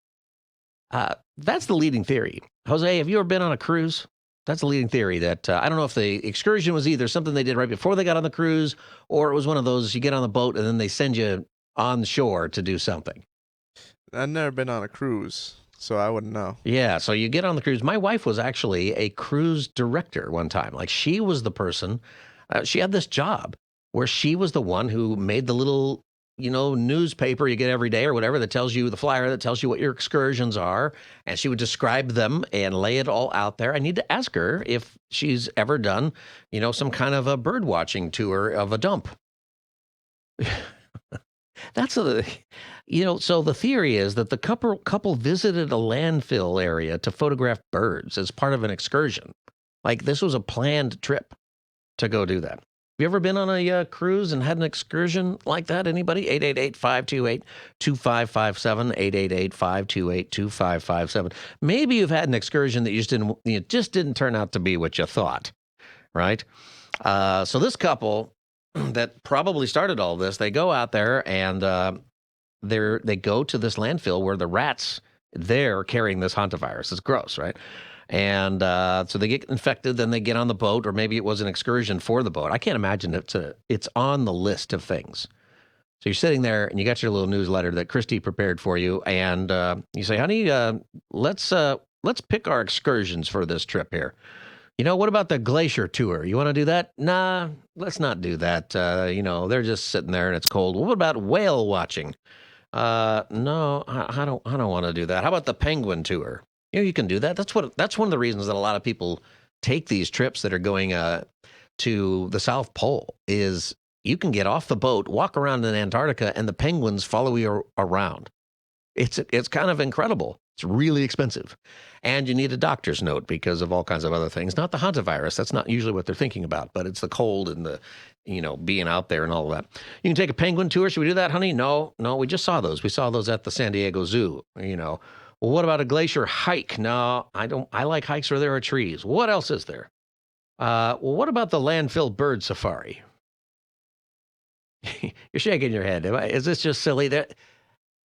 That's the leading theory. Jose, have you ever been on a cruise? That's the leading theory that I don't know if the excursion was either something they did right before they got on the cruise, or it was one of those you get on the boat and then they send you on shore to do something. I've never been on a cruise, so I wouldn't know. Yeah, so you get on the cruise. My wife was actually a cruise director one time. Like she was the person, she had this job where she was the one who made the little, newspaper you get every day or whatever that tells you, the flyer that tells you what your excursions are. And she would describe them and lay it all out there. I need to ask her if she's ever done, some kind of a bird watching tour of a dump. So the theory is that the couple visited a landfill area to photograph birds as part of an excursion. Like this was a planned trip to go do that. Have you ever been on a cruise and had an excursion like that? Anybody? 888-528-2557, 888-528-2557. Maybe you've had an excursion that you just didn't turn out to be what you thought, right? So this couple that probably started all this, they go out there and they go to this landfill where the rats there carrying this hantavirus. It's gross, right? And so they get infected, then they get on the boat, or maybe it was an excursion for the boat. I can't imagine it's on the list of things. So you're sitting there and you got your little newsletter that Christy prepared for you, and you say, honey, let's pick our excursions for this trip here. What about the glacier tour? You want to do that? Nah, let's not do that. They're just sitting there and it's cold. Well, what about whale watching? No, I don't want to do that. How about the penguin tour? You can do that. That's one of the reasons that a lot of people take these trips that are going to the South Pole is you can get off the boat, walk around in Antarctica, and the penguins follow you around. It's kind of incredible. It's really expensive. And you need a doctor's note because of all kinds of other things. Not the hantavirus. That's not usually what they're thinking about, but it's the cold and the, being out there and all of that. You can take a penguin tour. Should we do that, honey? No, we just saw those. We saw those at the San Diego Zoo, Well, what about a glacier hike? No, I don't. I like hikes where there are trees. What else is there? Well, what about the landfill bird safari? You're shaking your head. Is this just silly?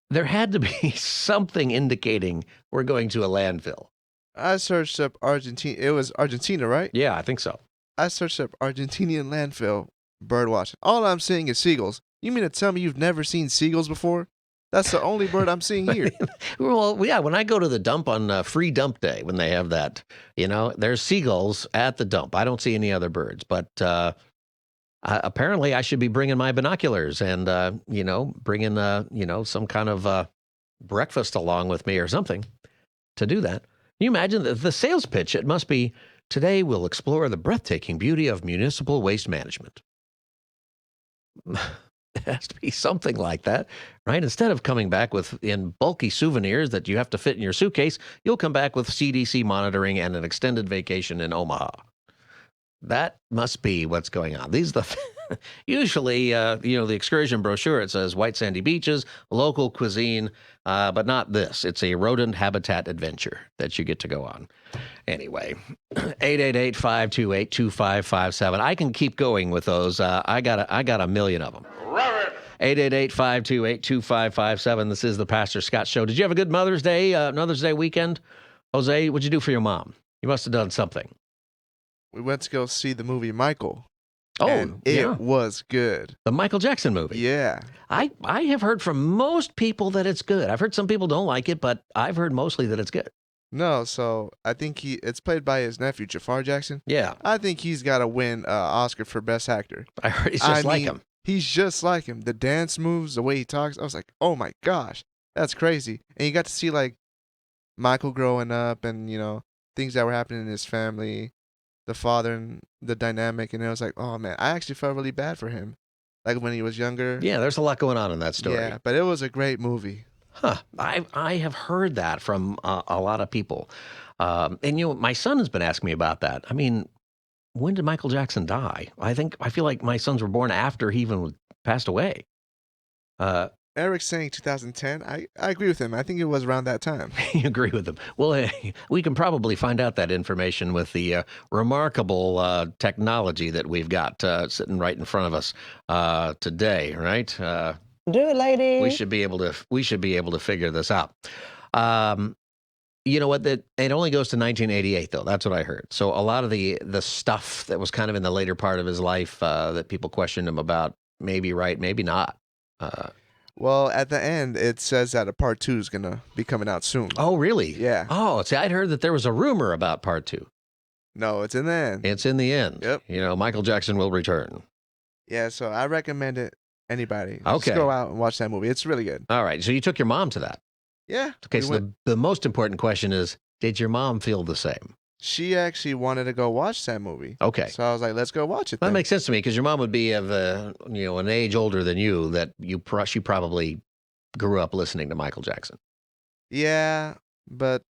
There had to be something indicating we're going to a landfill. I searched up Argentina. It was Argentina, right? Yeah, I think so. I searched up Argentinian landfill bird watching. All I'm seeing is seagulls. You mean to tell me you've never seen seagulls before? That's the only bird I'm seeing here. Well, yeah, when I go to the dump on free dump day, when they have that, there's seagulls at the dump. I don't see any other birds, but apparently I should be bringing my binoculars and, bringing, some kind of breakfast along with me or something to do that. Can you imagine the sales pitch? It must be, today we'll explore the breathtaking beauty of municipal waste management. It has to be something like that, right? Instead of coming back in bulky souvenirs that you have to fit in your suitcase, you'll come back with CDC monitoring and an extended vacation in Omaha. That must be what's going on. These are usually, the excursion brochure, it says white sandy beaches, local cuisine, but not this. It's a rodent habitat adventure that you get to go on. Anyway, 888-528-2557. I can keep going with those. I got a million of them. 888-528-2557. This is the Pastor Scott Show. Did you have a good Mother's Day weekend? Jose, what'd you do for your mom? You must have done something. We went to go see the movie Michael. Oh, and it was good. The Michael Jackson movie. Yeah. I have heard from most people that it's good. I've heard some people don't like it, but I've heard mostly that it's good. No, so I think it's played by his nephew, Jafar Jackson. Yeah. I think he's got to win Oscar for Best Actor. I heard he's just like him. He's just like him. The dance moves, the way he talks. I was like, oh my gosh, that's crazy. And you got to see like Michael growing up and, things that were happening in his family, the father and the dynamic. And it was like, oh man, I actually felt really bad for him. Like when he was younger. Yeah, there's a lot going on in that story. Yeah, but it was a great movie. Huh. I have heard that from a lot of people. And, my son has been asking me about that. I mean, when did Michael Jackson die? I feel like my sons were born after he even passed away. Eric's saying 2010. I agree with him. I think it was around that time. You agree with him? Well, we can probably find out that information with the remarkable technology that we've got sitting right in front of us today, right? Do it, lady. We should be able to figure this out. You know what? That it only goes to 1988, though. That's what I heard. So a lot of the stuff that was kind of in the later part of his life that people questioned him about, maybe right, maybe not. Well, at the end, it says that a part 2 is going to be coming out soon. Oh, really? Yeah. Oh, see, I'd heard that there was a rumor about part 2. No, it's in the end. It's in the end. Yep. Michael Jackson will return. Yeah, so I recommend it. Anybody. Okay. Just go out and watch that movie. It's really good. All right. So you took your mom to that. Yeah. Okay, so the most important question is, did your mom feel the same? She actually wanted to go watch that movie. Okay. So I was like, let's go watch it That then. makes sense to me because your mom would be of an age older than you that she probably grew up listening to Michael Jackson. Yeah, but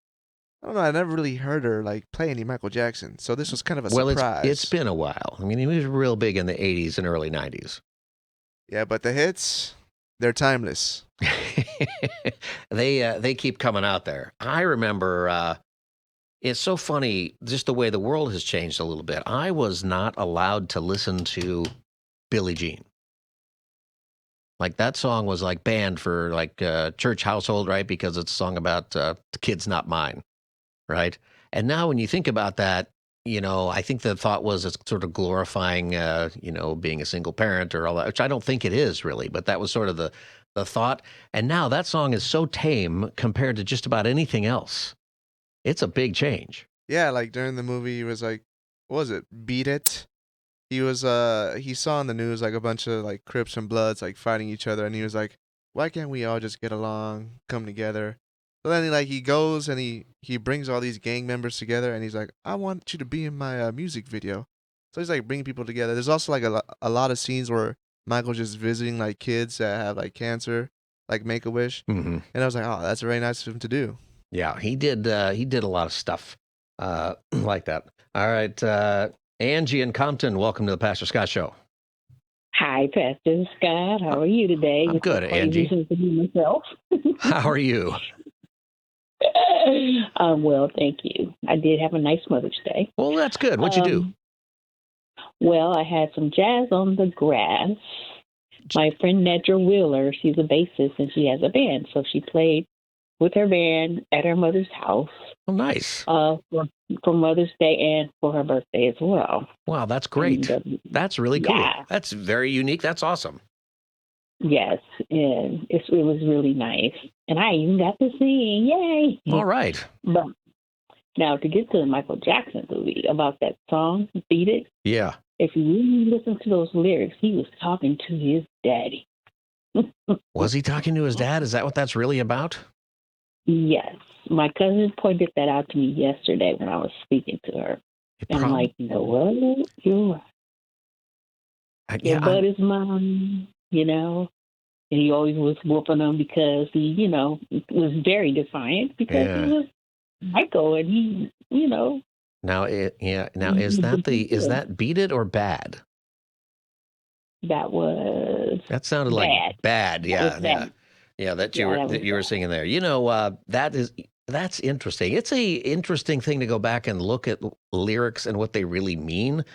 I don't know. I never really heard her play any Michael Jackson. So this was kind of a surprise. It's been a while. I mean, he was real big in the 80s and early 90s. Yeah, but the hits, they're timeless. They keep coming out there. I remember it's so funny just the way the world has changed a little bit. I was not allowed to listen to Billie Jean. Like that song was banned for church household, right? Because it's a song about the kid's not mine, right? And now when you think about that, I think the thought was it's sort of glorifying, being a single parent or all that, which I don't think it is really, but that was sort of the thought. And now that song is so tame compared to just about anything else. It's a big change. Yeah, during the movie, he was what was it? Beat It. He was he saw on the news a bunch of Crips and Bloods fighting each other, and he was like, why can't we all just get along, come together? So then he goes and he brings all these gang members together, and he's like, I want you to be in my music video. So he's bringing people together. There's also a lot of scenes where Michael's just visiting kids that have cancer, Make-A-Wish. Mm-hmm. And I was like, oh, that's very nice of him to do. Yeah, he did a lot of stuff like that. All right, Angie in Compton, welcome to the Pastor Scott Show. Hi, Pastor Scott. How are you today? I'm good, Angie. Myself. How are you? Well, thank you. I did have a nice Mother's Day. Well, that's good. What'd you do? Well, I had some jazz on the grass. My friend Nedra Wheeler, she's a bassist and she has a band, so she played with her band at her mother's house. Oh, nice. For Mother's Day and for her birthday as well. Wow, that's great. And, that's really cool. Yeah. That's very unique. That's awesome. Yes, and it was really nice. And I even got to sing. Yay! All right. But now to get to the Michael Jackson movie about that song, Beat It. Yeah. If you really listen to those lyrics, he was talking to his daddy. Was he talking to his dad? Is that what that's really about? Yes. My cousin pointed that out to me yesterday when I was speaking to her. And I'm like, you know what? You're right. Your butt is mine, And he always was whooping him because he, was very defiant because he was Michael and he, Now, is that Beat It or Bad? That sounded like bad. Yeah. Yeah, that you were singing there. That's interesting. It's a interesting thing to go back and look at lyrics and what they really mean,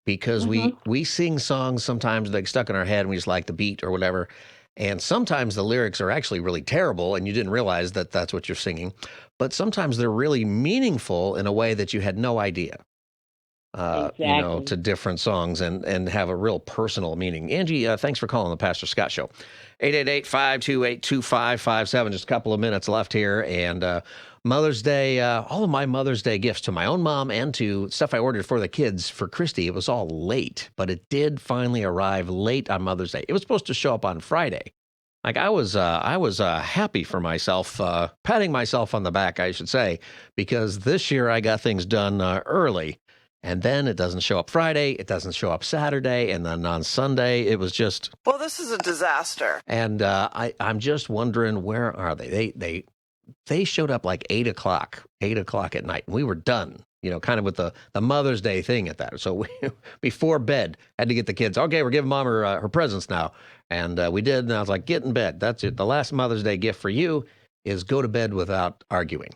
because we sing songs sometimes stuck in our head and we just like the beat or whatever, and sometimes the lyrics are actually really terrible and you didn't realize that that's what you're singing, but sometimes they're really meaningful in a way that you had no idea. Exactly. To different songs and have a real personal meaning. Angie, thanks for calling the Pastor Scott Show. 888-528-2557. Just a couple of minutes left here. And Mother's Day, all of my Mother's Day gifts to my own mom and to stuff I ordered for the kids for Christy, it was all late. But it did finally arrive late on Mother's Day. It was supposed to show up on Friday. I was happy for myself, patting myself on the back, I should say, because this year I got things done early. And then it doesn't show up Friday, it doesn't show up Saturday, and then on Sunday it was just. Well, this is a disaster. And I'm just wondering, where are they? They showed up like 8 o'clock at night. We were done, kind of with the Mother's Day thing at that. So we, before bed, had to get the kids. Okay, we're giving Mom her presents now, and we did. And I was like, get in bed. That's it. The last Mother's Day gift for you is go to bed without arguing.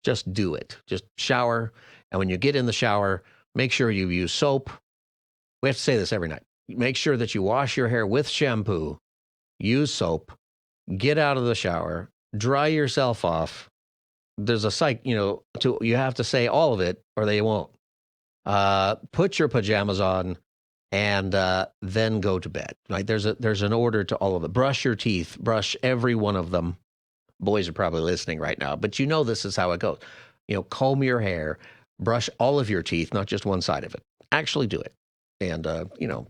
Just do it. Just shower, and when you get in the shower, make sure you use soap. We have to say this every night. Make sure that you wash your hair with shampoo, use soap, get out of the shower, dry yourself off. There's a you have to say all of it or they won't. Put your pajamas on and then go to bed. Right? There's an order to all of it. Brush your teeth, brush every one of them. Boys are probably listening right now, but this is how it goes. Comb your hair, brush all of your teeth, not just one side of it. Actually do it. And,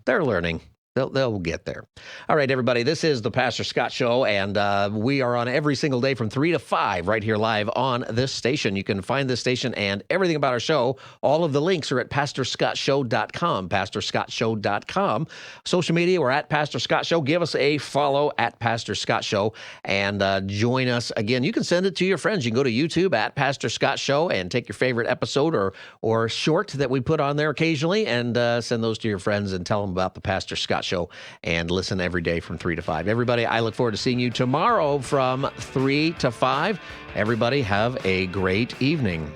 they're learning. They'll get there. All right, everybody, this is the Pastor Scott Show, and we are on every single day from 3 to 5 right here live on this station. You can find this station and everything about our show. All of the links are at PastorScottShow.com, PastorScottShow.com. Social media, we're at Pastor Scott Show. Give us a follow at Pastor Scott Show and join us. Again, you can send it to your friends. You can go to YouTube at Pastor Scott Show and take your favorite episode or short that we put on there occasionally and send those to your friends and tell them about the Pastor Scott Show and listen every day from 3 to 5. Everybody, I look forward to seeing you tomorrow from 3 to 5. Everybody have a great evening.